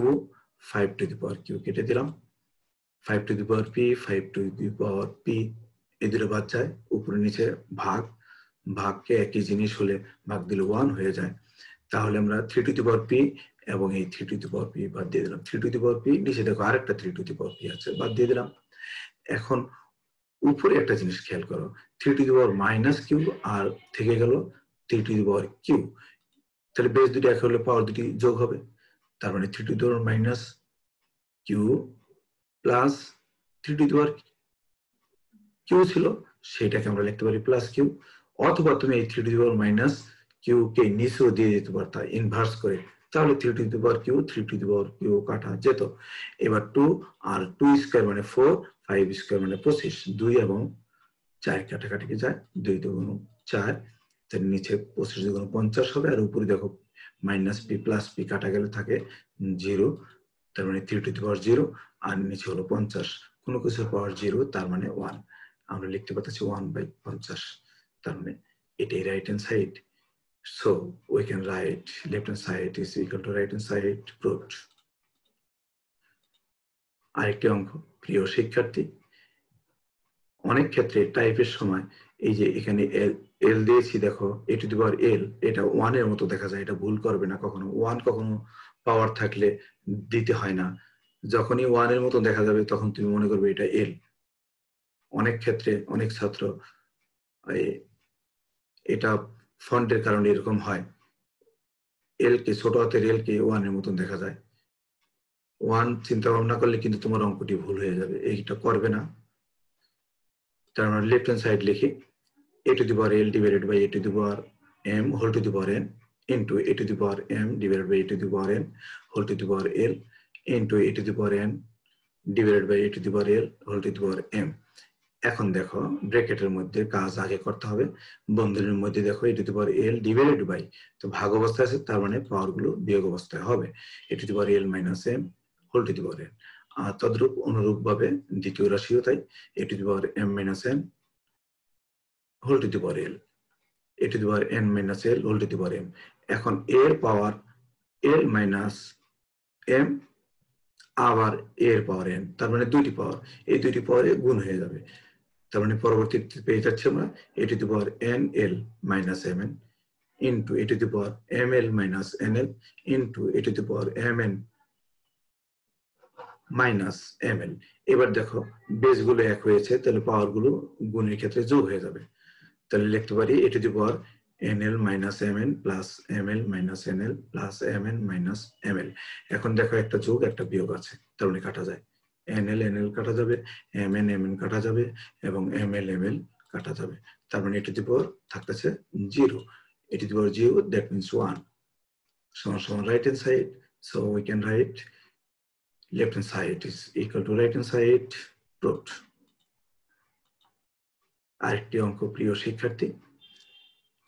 5 to the power q কেটে দিলাম 5 to the power p 5 to the power p এই দুটো বাদ যায় উপরে নিচে ভাগকে একই জিনিস হলে ভাগ দিলে 1 হয়ে যায় তাহলে আমরা 3 to the power p এবং এই 3 to the power p বাদ দিয়ে দিলাম 3 to the power p নিচে দেখো আরেকটা 3 to the power p আছে বাদ দিয়ে দিলাম এখন উপরে একটা জিনিস খেয়াল করো 3 to the power minus q আর থেকে গেল 3 to the power q তাহলে বেস দুটো এক হলে পাওয়ার দুটি যোগ হবে তার মানে 3 to the power minus q plus 3 to the power q ছিল সেটাকে আমরা লিখতে পারি প্লাস q অথবা তুমি এই 3 to the power minus q কে নিচেও দিয়ে দিতে পারতা ইনভার্স করে তাহলে 3 to the power q 3 to the power q কাটা যেত এবার 2 আর 2 স্কয়ার মানে 4 5 স্কয়ার মানে 25 2 এবং 4 কাটাকাটি যায় 2 দুগুণ 4 তার নিচে 25 দুগুণ 50 হবে আর উপরে দেখো মাইনাস p প্লাস p কাটা গেলে থাকে 0 তার মানে 3 to the power 0 আর নিচে হলো 50 কোনো কিছুর পাওয়ার 0 তার মানে 1 আমরা লিখতে পারতেছি 1/50 তার মানে এটাই right hand side so we can write left hand side is equal to right hand side proved আরেকটি অঙ্ক প্রিয় শিক্ষার্থী অনেক ক্ষেত্রে টাইপের সময় এই যে এখানে এল দিয়েছি দেখো a to the power l এটা 1 এর মতো দেখা যায় এটা ভুল করবে না কখনো 1 কখনো পাওয়ার থাকলে দিতে হয় না যখনই 1 এর মতো দেখা যাবে তখন তুমি মনে করবে এটা l অনেক ক্ষেত্রে অনেক ছাত্র এটা ফন্টের কারণে এরকম হয় এল কে ছোট হাতের এল কে 1 এর মতো দেখা যায় 1 চিন্তা ভাবনা করলে কিন্তু তোমার অঙ্কটি ভুল হয়ে যাবে এইটা করবে না তার মানে লেফট হ্যান্ড সাইড লিখি a to the power l divided by a to the power m whole to the power n into a to the power m divided by a to the power n whole to the power l into a to the power n divided by a to the power l whole to the power m এখন দেখো ব্র্যাকেটের মধ্যে কাজ আগে করতে হবে বন্ধনীর মধ্যে দেখো a to the power l divided by তো ভাগ অবস্থায় আছে তার মানে পাওয়ার গুলো বিয়োগ অবস্থায় হবে a to the power l minus m whole to the power n আর তদ্রূপ অনুরূপভাবে দ্বিতীয় রাশিও তাই a to the power m minus n whole to the power l a to the power n minus l whole to the power m এখন এর পাওয়ার l minus m আবার এর পাওয়ার n তার মানে দুইটি পাওয়ার এই দুইটি পাওয়ারে গুণ হয়ে যাবে তার মানে পরবর্তীতে পেয়ে যাচ্ছে আমরা a to the power nl minus mn into a to the power ml minus nl into a to the power mn minus ml এবার দেখো বেস গুলো এক হয়েছে তাহলে পাওয়ার গুলো গুণের ক্ষেত্রে যোগ হয়ে যাবে তাহলে লিখতে পারি a to the power nl minus mn plus ml minus nl plus mn minus ml। এখন দেখো একটা যোগ একটা বিয়োগ আছে, তার মানে কাটা যায়। nl nl কাটা যাবে, mn mn কাটা যাবে এবং ml ml কাটা যাবে। তার মানে এটি দিব থাকতেছে 0, এটি দিব 0, that means 1 সমান সমান right hand side, so we can write left hand side is equal to right hand side, proved। আরেকটি অঙ্ক প্রিয় শিক্ষার্থী,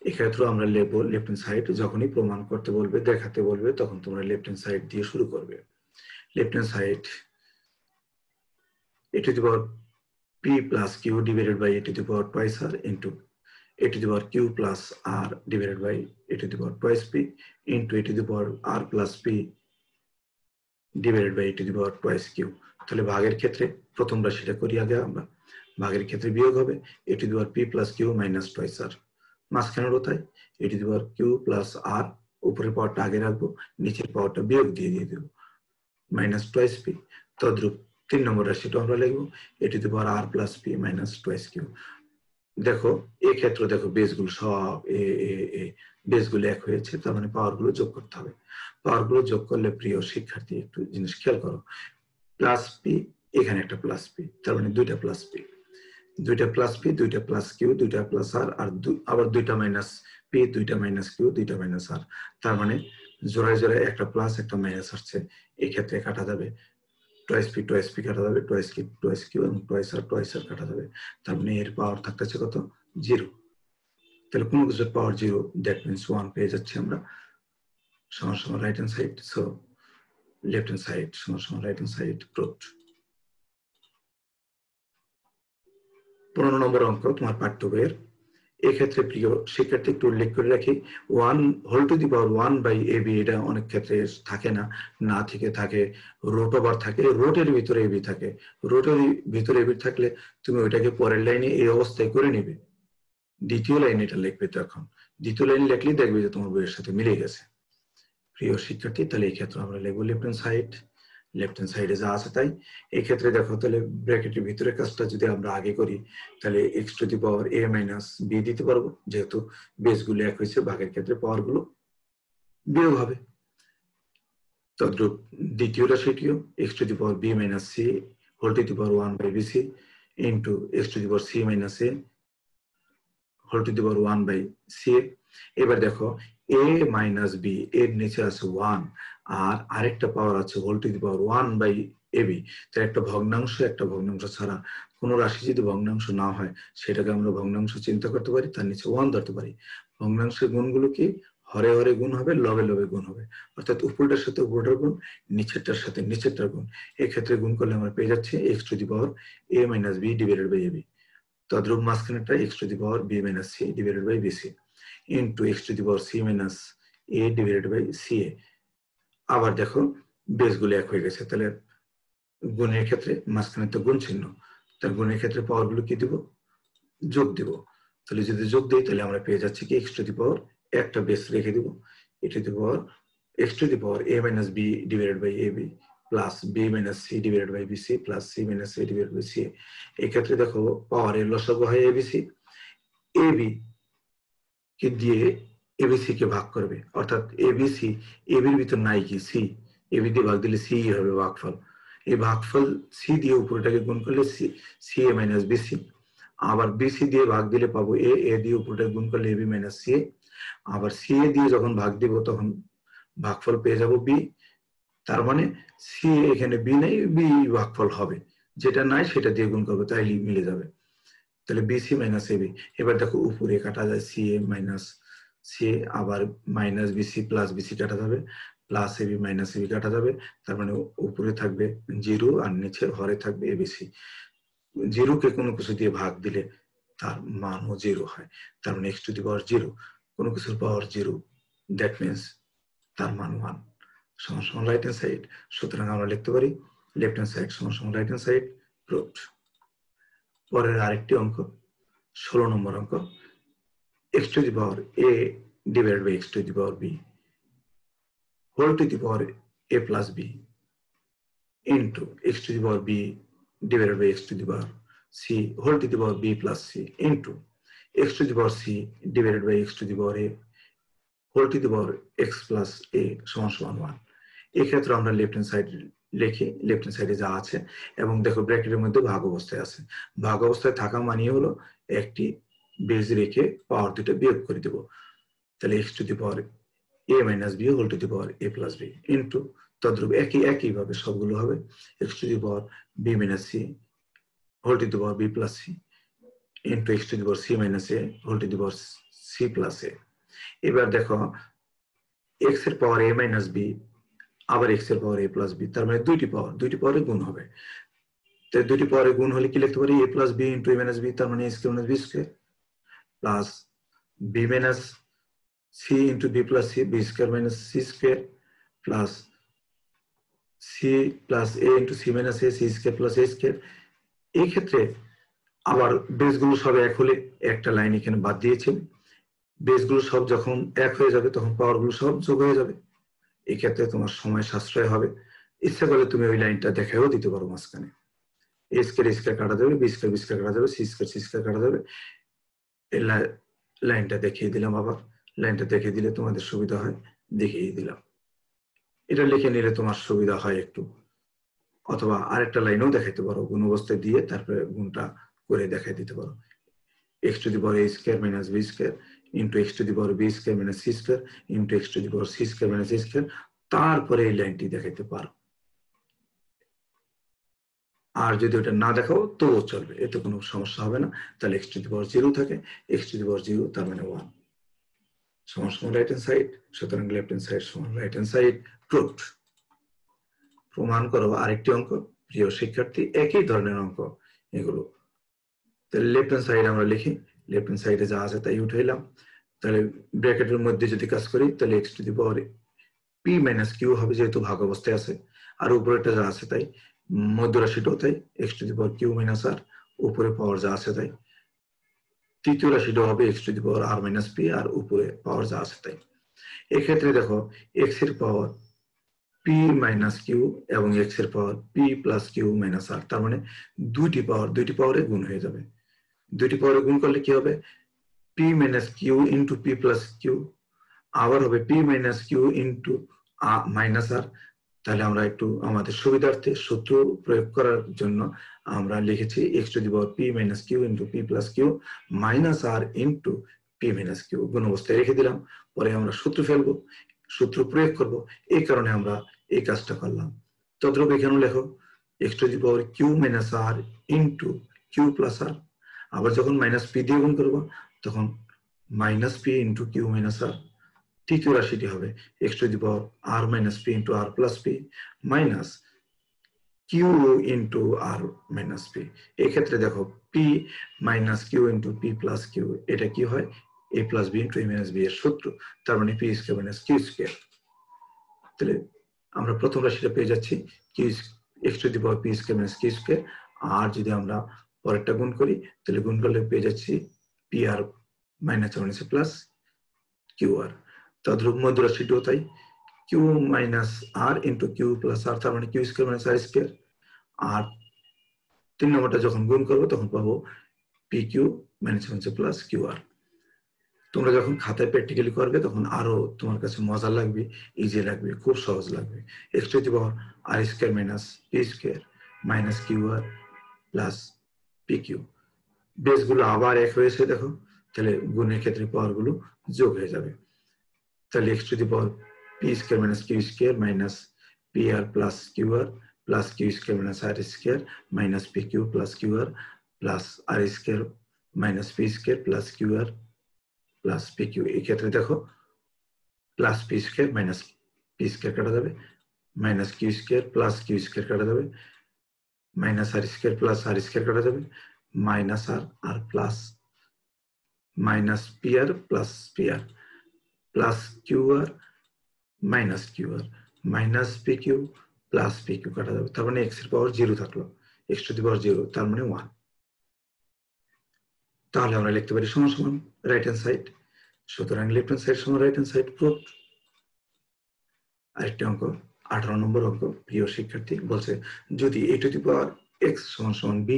এক্ষেত্রে আমরা লিখবো লেফট হ্যান্ড সাইড। যখনই প্রমাণ করতে বলবে, দেখাতে বলবে, তখন তোমরা লেফট হ্যান্ড সাইড দিয়ে শুরু করবে। Left hand side a to the power p plus q divided by a to the power twice r into a to the power q plus r divided by a to the power twice p into a to the power r plus p divided by a to the power twice q। তাহলে ভাগের ক্ষেত্রে প্রথম রাশিটা করি আগে আমরা। ভাগের ক্ষেত্রে বিয়োগ হবে a to the power p plus q minus twice r, মাঝখানেরও তাই a to the power q plus r, উপরের পাওয়ারটা আগে রাখবো, নিচের পাওয়ারটা বিয়োগ দিয়ে দেবো, মাইনাস টুয়াইস পি। তদ্রূপ 3 নম্বর রাশিটা আমরা লিখবো a to the power r plus p minus twice q। দেখো এই ক্ষেত্রে দেখো বেসগুলো সব বেসগুলো এক হয়েছে, তার মানে পাওয়ারগুলো যোগ করতে হবে। পাওয়ারগুলো যোগ করলে প্রিয় শিক্ষার্থী একটু জিনিস খেয়াল করো, প্লাস পি, এখানে একটা প্লাস পি, তার মানে দুইটা প্লাস পি, দুইটা প্লাস পি, দুইটা প্লাস কিউ, দুইটা প্লাস আর, আর আবার দুইটা মাইনাস পি, দুইটা মাইনাস কিউ, দুইটা মাইনাস আর। তার মানে জোড়ায় জোড়ায় একটা প্লাস একটা মাইনাস আসছে, এই ক্ষেত্রে কাটা যাবে টুয়াইস পি কাটা যাবে, টুয়াইস কিউ এবং টুয়াইস আর কাটা যাবে। তার মানে এর পাওয়ার থাকতেছে কত? 0। তাহলে কোনো কিছুর পাওয়ার 0, দ্যাট মিনস 1 পেয়ে যাচ্ছি আমরা, সমান সমান right hand side. So left hand side সমান সমান রাইট হ্যান্ড সাইড, প্রুভড। 15 নম্বর অঙ্ক তোমার পাঠ্য বইয়ের। এক্ষেত্রে প্রিয় শিক্ষার্থী একটু উল্লেখ করে রাখি, 1 whole to the power 1 by ab, এটা অনেক ক্ষেত্রে থাকে না, না থেকে থাকে রোট ওভার থাকে, রোটের ভিতরে এবি থাকে। রোটের ভিতরে এবি থাকলে তুমি ওইটাকে পরের লাইনে এই অবস্থায় করে নিবে, দ্বিতীয় লাইনে এটা লিখবে। তো এখন দ্বিতীয় লাইনে লিখলেই দেখবে যে তোমার বইয়ের সাথে মিলে গেছে। প্রিয় শিক্ষার্থী, তাহলে এই ক্ষেত্রে আমরা লিখবো left hand side, left hand সাইডে যা আছে তাই। এই ক্ষেত্রে দেখো তাহলে ব্র্যাকেটের ভিতরে কাজটা যদি আমরা আগে করি, তাহলে x to the power a minus b দিতে পারবো, যেহেতু বেসগুলো এক হয়েছে, ভাগের ক্ষেত্রে পাওয়ার গুলো বিয়োগ হবে। তদ্রূপ দ্বিতীয় রাশিটিও x to the power b minus c whole to the power 1 by b c into x to the power c minus a whole to the power 1 by c. এবার দেখো এ মাইনাস বি, এর নিচে আছে 1 আর আরেকটা পাওয়ার আছে whole to the power 1 by ab. তার একটা ভগ্নাংশ ছাড়া কোন রাশি যদি ভগ্নাংশ না হয়, সেটাকে আমরা ভগ্নাংশ চিন্তা করতে পারি, তার নিচে 1 ধরতে পারি। ভগ্নাংশের গুণগুলো কি? হরে হরে গুণ হবে, লবে লবে গুণ হবে, অর্থাৎ উপরটার সাথে উপরটার গুণ, নিচেরটার সাথে নিচেরটার গুণ। এই ক্ষেত্রে গুণ করলে আমরা পেয়ে যাচ্ছি x to the power a minus b divided by ab. তদ্রূপ মাঝখানেরটা x to the power b minus c divided by bc into x to the power c minus a divided by c a. আবার দেখো বেসগুলো এক হয়ে গেছে, তাহলে গুণের ক্ষেত্রে মাঝখানে তো গুণ চিহ্ন, তার গুণের ক্ষেত্রে পাওয়ার গুলো কি দিব? যোগ দিব। তাহলে যদি যোগ দিই, তাহলে আমরা পেয়ে যাচ্ছি কি এক্স টু দি পাওয়ার, একটা বেস রেখে দিব, a to the power x to the power a minus b divided by a b plus b minus c divided by bc plus c minus a divided by c. এই ক্ষেত্রে দেখো পাওয়ারের লসাগু হয় ABC, AB কে দিয়ে ABC কে ভাগ করবে, অর্থাৎ এবিসি, এবির ভিতর নাই কি সি, এবি দিয়ে ভাগ দিলে সি হবে ভাগফল। এই ভাগফল সি দিয়ে উপরটাকে গুণ করলে সি এ মাইনাস বিসি, আবার বিসি দিয়ে ভাগ দিলে পাবো এ, এ দিয়ে উপরটাকে গুণ করলে এবি মাইনাস সি এ, আবার সি এ দিয়ে যখন ভাগ দিব তখন ভাগফল পেয়ে যাব বি। তার মানে সি এখানে বি নেই, বি ভাগফল হবে, যেটা নাই সেটা দিয়ে গুণ করবো, তাই মিলে যাবে। তাহলে বিসি মাইনাস এবি। এবার দেখো উপরে কাটা যায় C A minus C a, আবার মাইনাস বিসি প্লাস বিসি কাটা যাবে, প্লাস এবি মাইনাস এবি কাটা যাবে। তার মানে উপরে থাকবে 0 আর নিচে হরে থাকবে এবিসি। 0 কে কোনো কিছু দিয়ে ভাগ দিলে তার মানও 0 হয়, তার মানে এক্স টু দি পাওয়ার 0, কোনো কিছুর পাওয়ার 0, দ্যাট মিনস তার মান 1 সমান সমান রাইট হ্যান্ড সাইড। সুতরাং আমরা লিখতে পারি লেফট হ্যান্ড সাইড সমান সমান রাইট হ্যান্ড সাইড, প্রুভড। পরের আরেকটি অঙ্ক 16 নম্বর অঙ্ক, x to the power a divided by x to the power b whole to the power a plus b into x to the power b divided by x to the power c whole to the power b plus c into x to the power c divided by x to the power a whole to the power x plus a সমান সমান 1। এই ক্ষেত্রে আমরা left hand side লিখি, left hand সাইডে যা আছে, এবং দেখো ব্র্যাকেটের মধ্যে ভাগ অবস্থায় আছে। ভাগ অবস্থায় থাকা মানে হলো একটি বেজ রেখে পাওয়ার দুটো বিয়োগ করে দেব। তাহলে x to the power a minus b whole to the power a plus b into তদ্রূপ একইভাবে সবগুলো হবে x to the power b minus c whole to the power b plus c into x to the power c minus a whole to the power c plus a। এবার দেখো x এর পাওয়ার a minus b আবার x এর পাওয়ার a plus b, তার মানে দুইটি পাওয়ারে গুণ হবে। তো দুইটি পাওয়ারে গুণ হলে কি লিখতে পারি a plus b into a minus b, তার মানে a square minus b square plus b minus c into b plus c b square minus c square plus c plus a into c minus a c square plus a square। এই ক্ষেত্রে আবার বেসগুলো সব এক হলে একটা line এখানে বাদ দিয়েছি, বেসগুলো সব যখন এক হয়ে যাবে তখন পাওয়ারগুলো সব যোগ হয়ে যাবে। এই ক্ষেত্রে তোমার সময় সাশ্রয় হবে। ইচ্ছা করলে তুমি ওই লাইনটা দেখাও দিতে পারো মাঝখানে, এ স্কয়ার কাটা যাবে, বি স্কয়ার কাটা যাবে, সি স্কয়ার কাটা যাবে। এই লাইনটা দেখিয়ে দিলাম, আবার লাইনটা দেখিয়ে দিলে তোমাদের সুবিধা হয়, দেখিয়ে দিলাম। এটা লিখে নিলে তোমার সুবিধা হয় একটু, অথবা আরেকটা লাইনও দেখাইতে পারো, গুণ অবস্থায় দিয়ে তারপরে গুণটা করে দেখাই দিতে পারো। x to the power a square minus b square into x to the power b square minus c square into x to the power c square minus a square, তারপরে এই লাইনটি দেখাইতে পারো। আর যদি ওটা না দেখাও তো চলবে, এতে কোনো সমস্যা হবে না। তাহলে x to the power 0 থাকে, x to the power 0 তার মানে 1 সমান সমান রাইট হ্যান্ড সাইড। সুতরাং লেফট হ্যান্ড সাইড সমান রাইট হ্যান্ড সাইড প্রুভড। প্রমাণ করো আরেকটি অঙ্ক, প্রিয় শিক্ষার্থী, একই ধরনের অঙ্ক এগুলো। তাহলে লেফট হ্যান্ড সাইড আমরা লিখি, লেফট হ্যান্ড সাইডে যা আছে তাই উঠাইলাম। তাহলে ব্র্যাকেটের মধ্যে যদি কাজ করি তাহলে x to the power p minus q হবে, যেহেতু ভাগ অবস্থায় আছে, আর উপরেটা যা আছে তাই, মধ্য রাশিটাও তাই x to the power q minus r, উপরে পাওয়ার যা আছে তাই। তৃতীয় রাশিটাও হবে x to the power r minus p, আর উপরে পাওয়ার যা আছে তাই। এক্ষেত্রে দেখো x এর পাওয়ার p minus q এবং x এর পাওয়ার p plus q minus r, তার মানে দুইটি পাওয়ারে গুণ হয়ে যাবে। দুইটি পাওয়ারে গুণ করলে কি হবে p minus q into p plus q, আবার হবে p minus q into minus r। তাহলে আমরা একটু আমাদের সুবিধার্থে সূত্র প্রয়োগ করার জন্য আমরা লিখেছি x to the power p minus q into p plus q minus r into p minus q, গুণ অবস্থায় রেখে দিলাম। পরে আমরা সূত্র ফেলবো, সূত্র প্রয়োগ করব, এই কারণে আমরা এই কাজটা করলাম। তদ্রূপ এখানেও লেখো x to the power q minus r into q plus r, আবার যখন মাইনাস p দিয়ে গুণ করবো তখন minus p into q minus r। তৃতীয় রাশিটি হবে x to the power r minus p into r plus p minus q into r minus p। এই ক্ষেত্রে দেখো p minus q into p plus q, এটা কি হয় a plus b into a minus b এর সূত্র, তার মানে p square minus q square। তাহলে আমরা প্রথম রাশিটা পেয়ে যাচ্ছি x to the power p square minus q square, আর যদি আমরা পরেরটা গুণ করি তাহলে গুণ করলে পেয়ে যাচ্ছি pr minus plus qr। তদ্রূপ মধ্য রাশিটাও তাই, q minus r into q plus r, তার মানে q square minus r square। আর তিন নম্বরটা যখন গুণ করবো তখন পাবো pq minus plus qr। তোমরা যখন খাতায় প্র্যাকটিক্যালি করবে তখন আরো তোমার কাছে মজা লাগবে, ইজি লাগবে, খুব সহজ লাগবে। x to the power r square minus p square minus qr plus pq, বেসগুলো আবার এক হয়েছে দেখো, তাহলে গুণের ক্ষেত্রে পাওয়ারগুলো যোগ হয়ে যাবে। তাহলে x to the power p square minus q square minus pr plus qr plus q square minus r square minus pq plus qr plus r square minus p square plus qr plus pq। এই ক্ষেত্রে দেখো plus p square minus p square কাটা যাবে, minus q square plus q square কাটা যাবে, minus r square plus r square কাটা যাবে, minus r plus minus pr plus pr plus qr minus qr minus pq plus pq কাটা যাবে, তার মানে x এর পাওয়ার 0 থাকলো, x to the power 0 তার মানে 1। তাহলে আমরা লিখতে পারি সমান সমান রাইট হ্যান্ড সাইড। সুতরাং লেফট হ্যান্ড সাইড সমান রাইট হ্যান্ড সাইড প্রুভড। আরেকটি অঙ্ক 18 নম্বর অঙ্ক, প্রিয় শিক্ষার্থী, বলছে যদি a to the power x সমান সমান b,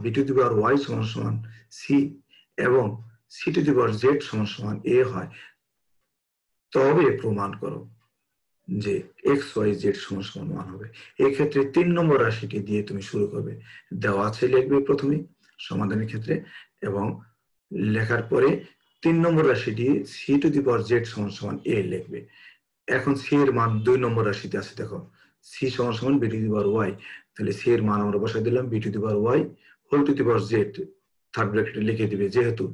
b to the power y সমান সমান c এবং c to the power z সমান সমান এ হয়, তবে প্রমাণ করো যে এক্স ওয়াই জেড সমান সমান 1 হবে। এই ক্ষেত্রে 3 নম্বর রাশিটি দিয়ে তুমি শুরু করবে, দেওয়া আছে লিখবে প্রথমে সমাধানের ক্ষেত্রে, এবং লেখার পরে 3 নম্বর রাশিটি c to the power z সমান সমান এ লিখবে। এখন সি এর মান 2 নম্বর রাশিতে আছে, দেখো সি সমান সমান b to the power y, তাহলে সি এর মান আমরা বসাই দিলাম b to the power y whole to the power z, third ব্র্যাকেটে লিখে দিবে, যেহেতু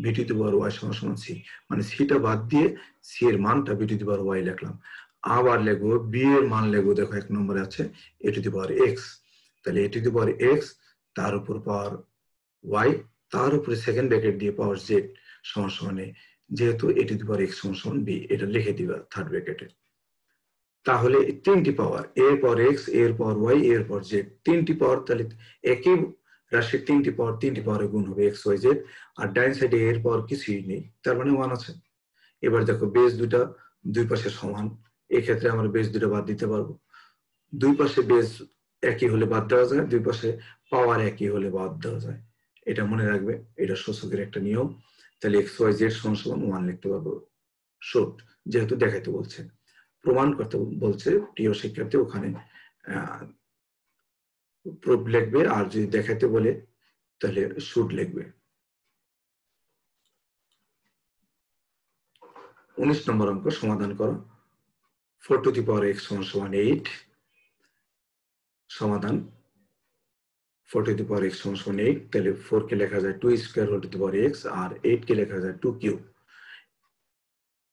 b to the power y সমান সমান সি, মানে সিটা বাদ দিয়ে সি এর মানটা b to the power y লিখলাম। আবার লিখবো বি এর মান লিখবো, দেখো 1 নম্বরে আছে এ টু দি পাওয়ার এক্স, তাহলে A to the power x তার উপর পাওয়ার ওয়াই তার উপরে সেকেন্ড ব্র্যাকেট দিয়ে পাওয়ার জেড সমান সমান এ, যেহেতু এ টু দি পাওয়ার এক্স সমান সমান বি, এটা লিখে দিবা থার্ড ব্র্যাকেটে। তাহলে 3টি পাওয়ার, এর পর এক্স, এর পর ওয়াই, এর পর জেড, 3টি পাওয়ার, তাহলে একই রাশির 3টি পাওয়ারে গুণ হবে এক্স ওয়াই জেড, আর ডাইন সাইডে এর পর কিছুই নেই, তার মানে 1 আছে। এবার দেখো বেস দুটা দুই পাশে সমান, এই ক্ষেত্রে আমরা বেস দুটো বাদ দিতে পারবো। দুই পাশে বেস একই হলে বাদ দেওয়া যায়, দুই পাশে পাওয়ার একই হলে বাদ দেওয়া যায়, এটা মনে রাখবে, এটা সূচকের একটা নিয়ম। তাহলে এক্স ওয়াই জেড সমান সমান 1 লিখতে পারবো শর্ট, যেহেতু দেখাইতে বলছে। প্রমাণ করতে বলছে প্রিয় শিক্ষার্থী, ওখানে প্রুফ লিখবে, আর যদি দেখাইতে বলে তাহলে শুড লিখবে। 19 নম্বর অঙ্ক সমাধান করো। 4 টু দি পাওয়ার এক্স সমান সমান 8, সমাধান 4 টু দি পাওয়ার এক্স সমান সমান 8, তাহলে 4 কে লেখা যায় 2 square whole to the power x, আর 8 কে লেখা যায় 2 কিউব।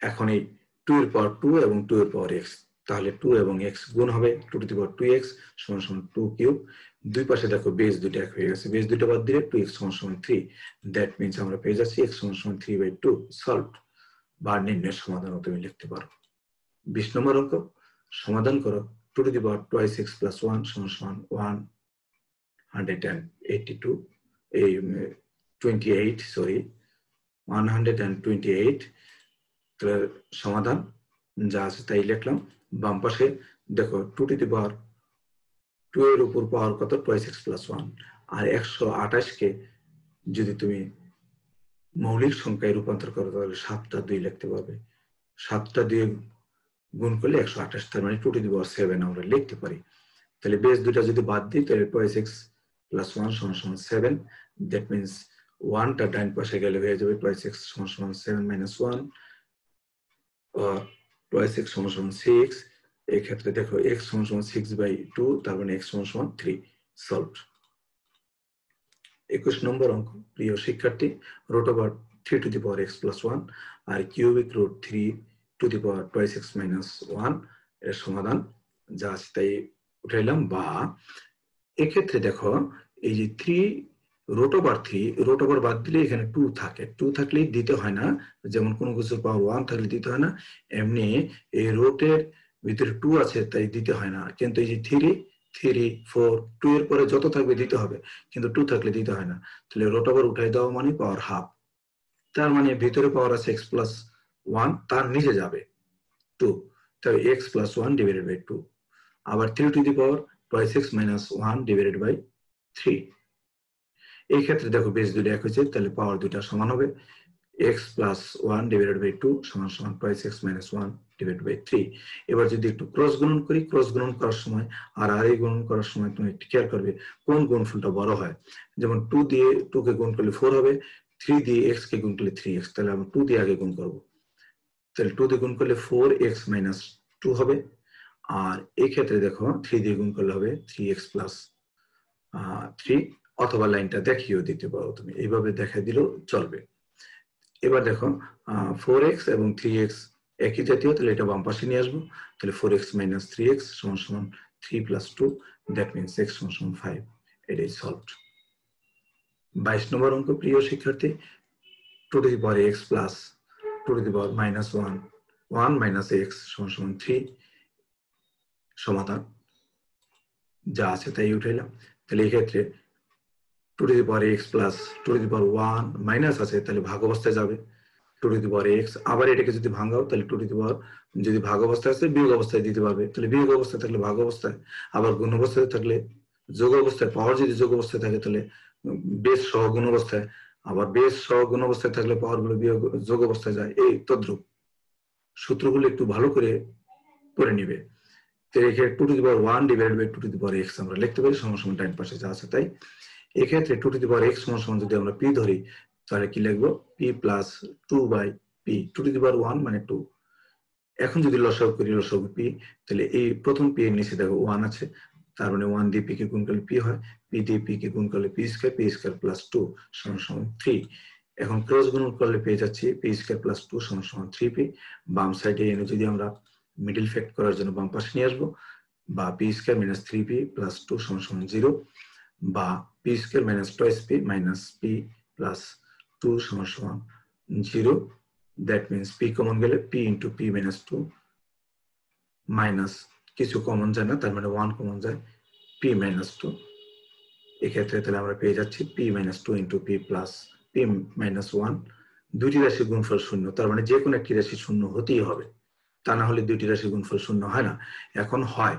এখন এই 2 এর পাওয়ার 2 এবং 2 এর পাওয়ার এক্স, তাহলে 2 এবং x গুণ হবে, 2 টু দি পাওয়ার 2x সমান সমান 2 কিউব। দুই পাশে দেখো বেস দুটো এক হয়ে গেছে, বেস দুটো বাদ দিলে 2x সমান সমান 3, দ্যাট মিন্স আমরা পেয়ে যাচ্ছি x সমান সমান 3/2 সলভড, বা নির্ণয়ের সমাধানও তুমি লিখতে পারো। 20 নম্বর অঙ্ক সমাধান করো। 2 to the power twice x plus 1 সমান সমান 128 সমাধান যা আছে তাই লিখলাম। বাম পাশে দেখো 2 টু দি পাওয়ার 2 এর উপর পাওয়ার কত, টুয়াইস x প্লাস 1, আর 128 কে যদি তুমি মৌলিক সংখ্যায় রূপান্তর করো তাহলে 7টা 2 লিখতে পারবে, 7টা 2 গুণ করলে 128, তার মানে 2 টু দি পাওয়ার 7 আমরা লিখতে পারি। তাহলে বেস দুটা যদি বাদ দিই তাহলে টুয়াইস x প্লাস 1 সমান সমান 7, দ্যাট মিন্স 1টা ডান পাশে গেলে হয়ে যাবে টুয়াইস x সমান সমান 7 মাইনাস 1, টুয়াইস x সমান সমান 6, এই ক্ষেত্রে দেখো x সমান সমান 6/2, তার মানে x সমান সমান 3, সলভড। 21 নম্বর অঙ্ক প্রিয় শিক্ষার্থী, root over 3 to the power x plus 1 আর cubic root 3 to the power twice x minus 1 এর সমাধান যা আছে তাই উঠাইলাম। বা এক্ষেত্রে দেখো এই যে 3 রুট ওভার বাদ দিলে এখানে 2 থাকে, 2 থাকলেই দিতে হয় না, যেমন কোনো কিছুর পাওয়ার 1 থাকলে দিতে হয় না, এমনি এই রুটের ভিতরে 2 আছে তাই দিতে হয় না, কিন্তু এই যে 3, 4, 2 এর পরে যত থাকবে দিতে হবে, কিন্তু 2 থাকলে দিতে হয় না। তাহলে রুট ওভার উঠাই দেওয়া মানে পাওয়ার হাফ, তার মানে ভিতরে পাওয়ার আছে x প্লাস 1, তার নিচে যাবে 2, তাই x প্লাস 1 ডিভাইডেড বাই 2, আবার 3 to the power twice x minus 1 divided by 3। এই ক্ষেত্রে দেখো বেস দুটো এক হয়েছে, তাহলে পাওয়ার দুটা সমান হবে, x প্লাস 1 ডিভাইডেড বাই 2 সমান সমান twice x minus 1 divided by 3। এবার যদি একটু ক্রস গুণন করি, ক্রস গুণন করার সময় আর এই গুণন করার সময় তুমি একটু খেয়াল করবে কোন গুণফলটা বড় হয়। যেমন 2 দিয়ে 2 কে গুণ করলে 4 হবে, 3 দিয়ে x কে গুণ করলে 3x, তাহলে আমরা 2 দিয়ে আগে গুণ করব, তাহলে 2 দিয়ে গুণ করলে 4x মাইনাস 2 হবে, আর এই ক্ষেত্রে দেখো 3 দিয়ে গুণ করলে হবে 3x প্লাস 3, অথবা লাইনটা দেখিয়েও দিতে পারো তুমি, এইভাবে দেখাই দিলেও চলবে। এবার দেখো 4x এবং 3x একই জাতীয়, তাহলে এটা বাম পাশে নিয়ে আসবো, তাহলে 4x মাইনাস 3x সমান সমান 3 প্লাস 2, দ্যাট মিন্স x সমান সমান 5, এটাই সলভড। 22 নম্বর অঙ্ক প্রিয় শিক্ষার্থী, 2 to the power x plus 2 to the power minus 1 minus x সমান সমান 3, সমাধান যা আছে তাই উঠাইলাম। তাহলে এই ক্ষেত্রে 2 to the power x plus 2 to the power 1 minus আছে, তাহলে ভাগ অবস্থায় যাবে 2 টু দি পাওয়ার x, আবার এটাকে যদি ভাঙাও তাহলে 2 টু দি পাওয়ার, যদি ভাগ অবস্থায় আছে বিয়োগ অবস্থায় দিতে পারবে, তাহলে বিয়োগ অবস্থায় থাকলে ভাগ অবস্থায়, আবার গুণ অবস্থায় থাকলে যোগ অবস্থায়, পাওয়ার যদি যোগ অবস্থায় থাকে তাহলে বেস সহ গুণ অবস্থায়, আবার বেস সহ গুণ অবস্থায় থাকলে পাওয়ার গুলো বিয়োগ যোগ অবস্থায় যায়, এই তদ্রুপ সূত্রগুলো একটু ভালো করে পড়ে নিবে। তো এখানে 2 to the power 1 divided by 2 to the power x আমরা লিখতে পারি সমান সমান ডান পাশে যা আছে তাই। এই ক্ষেত্রে 2 টু দি পাওয়ার x সমান সমান যদি আমরা p ধরি তাহলে কি লিখবো p plus 2 by p, 2 to the power 1 মানে 2। এখন যদি লসাগু করি লসাগু p, তাহলে এই প্রথম p এর নিচে দেখো 1 আছে, তার মানে 1 দিয়ে p কে গুণ করলে p হয়, p দিয়ে p কে গুণ করলে p স্কয়ার প্লাস 2 সমান সমান 3। এখন ক্রস গুণ করলে পেয়ে যাচ্ছি p স্কয়ার প্লাস 2 সমান সমান 3p। বাম সাইডে এনে যদি আমরা মিডল ফ্যাক্ট করার জন্য বাম পাশে নিয়ে আসবো, বা p square minus 3p plus 2 সমান সমান 0, বা p square minus twice p minus p plus 2 সমান সমান 0। দ্যাট মিনস p কমন গেলে p into p minus 2 minus কিছু কমন যায় না, তার মানে 1 কমন যায় p মাইনাস 2। এক্ষেত্রে তাহলে আমরা পেয়ে যাচ্ছি p minus 2 into p plus p minus 1। দুটি রাশির গুণফল শূন্য, তার মানে যে কোনো একটি রাশি শূন্য হতেই হবে, তা না হলে দুটি রাশির গুণফল শূন্য হয় না। এখন হয়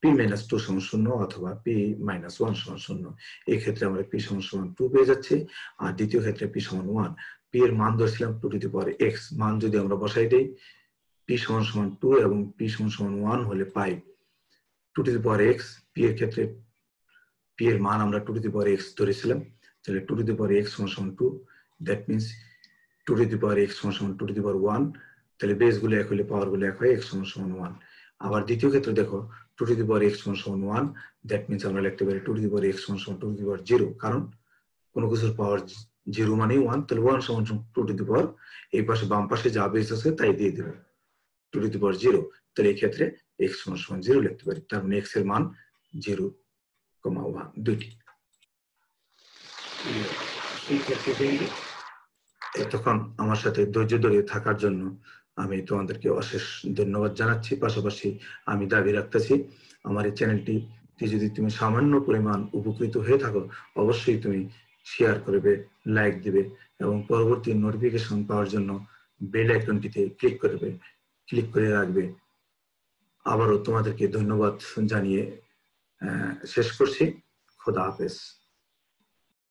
p মাইনাস 2 সমান শূন্য অথবা p মাইনাস 1 সমান শূন্য। এই ক্ষেত্রে আমরা p সমান সমান 2 পেয়ে যাচ্ছি, আর দ্বিতীয় ক্ষেত্রে p সমান 1। p এর মান ধরছিলাম 2 টু দি পাওয়ার x, মান যদি আমরা বসাই দেই p সমান সমান 2 এবং p সমান সমান 1 হলে পাই 2 to the power x। p এর ক্ষেত্রে p এর মান আমরা 2 টু দি পাওয়ার x ধরেছিলাম, তাহলে 2 টু দি পাওয়ার x সমান সমান 2। That means 2 to the power x সমান সমান 2 টু দি পাওয়ার 1, তাহলে বেস গুলো এক হলে পাওয়ার গুলো এক হয়, x সমান সমান 1। আবার দ্বিতীয় ক্ষেত্রে দেখো 2 টু দি পাওয়ার x সমান সমান 1, দ্যাট মিনস আমরা লিখতে পারি 2 টু দি পাওয়ার x সমান সমান 2 টু দি পাওয়ার 0, কারণ কোনো কিছুর পাওয়ার 0 মানেই 1, তাহলে 1 সমান 2 টু দি পাওয়ার, এই পাশে বাম পাশে যা বেস আছে তাই দিয়ে দেব 2 টু দি পাওয়ার 0। তাহলে এই ক্ষেত্রে x সমান সমান 0 লিখতে পারি, তার মানে x এর মান 0, 1 দুইটি। এতক্ষণ আমার সাথে ধৈর্য ধরে থাকার জন্য আমি তোমাদেরকে অশেষ ধন্যবাদ জানাচ্ছি। পাশাপাশি আমি দাবি রাখতেছি আমার এই চ্যানেলটি যদি তুমি সামান্য পরিমাণ উপকৃত হয়ে থাকো অবশ্যই তুমি শেয়ার করবে, লাইক দিবে এবং পরবর্তী নোটিফিকেশন পাওয়ার জন্য বেল আইকনটিতে ক্লিক করে রাখবে। আবারও তোমাদেরকে ধন্যবাদ জানিয়ে শেষ করছি। খোদা হাফেজ।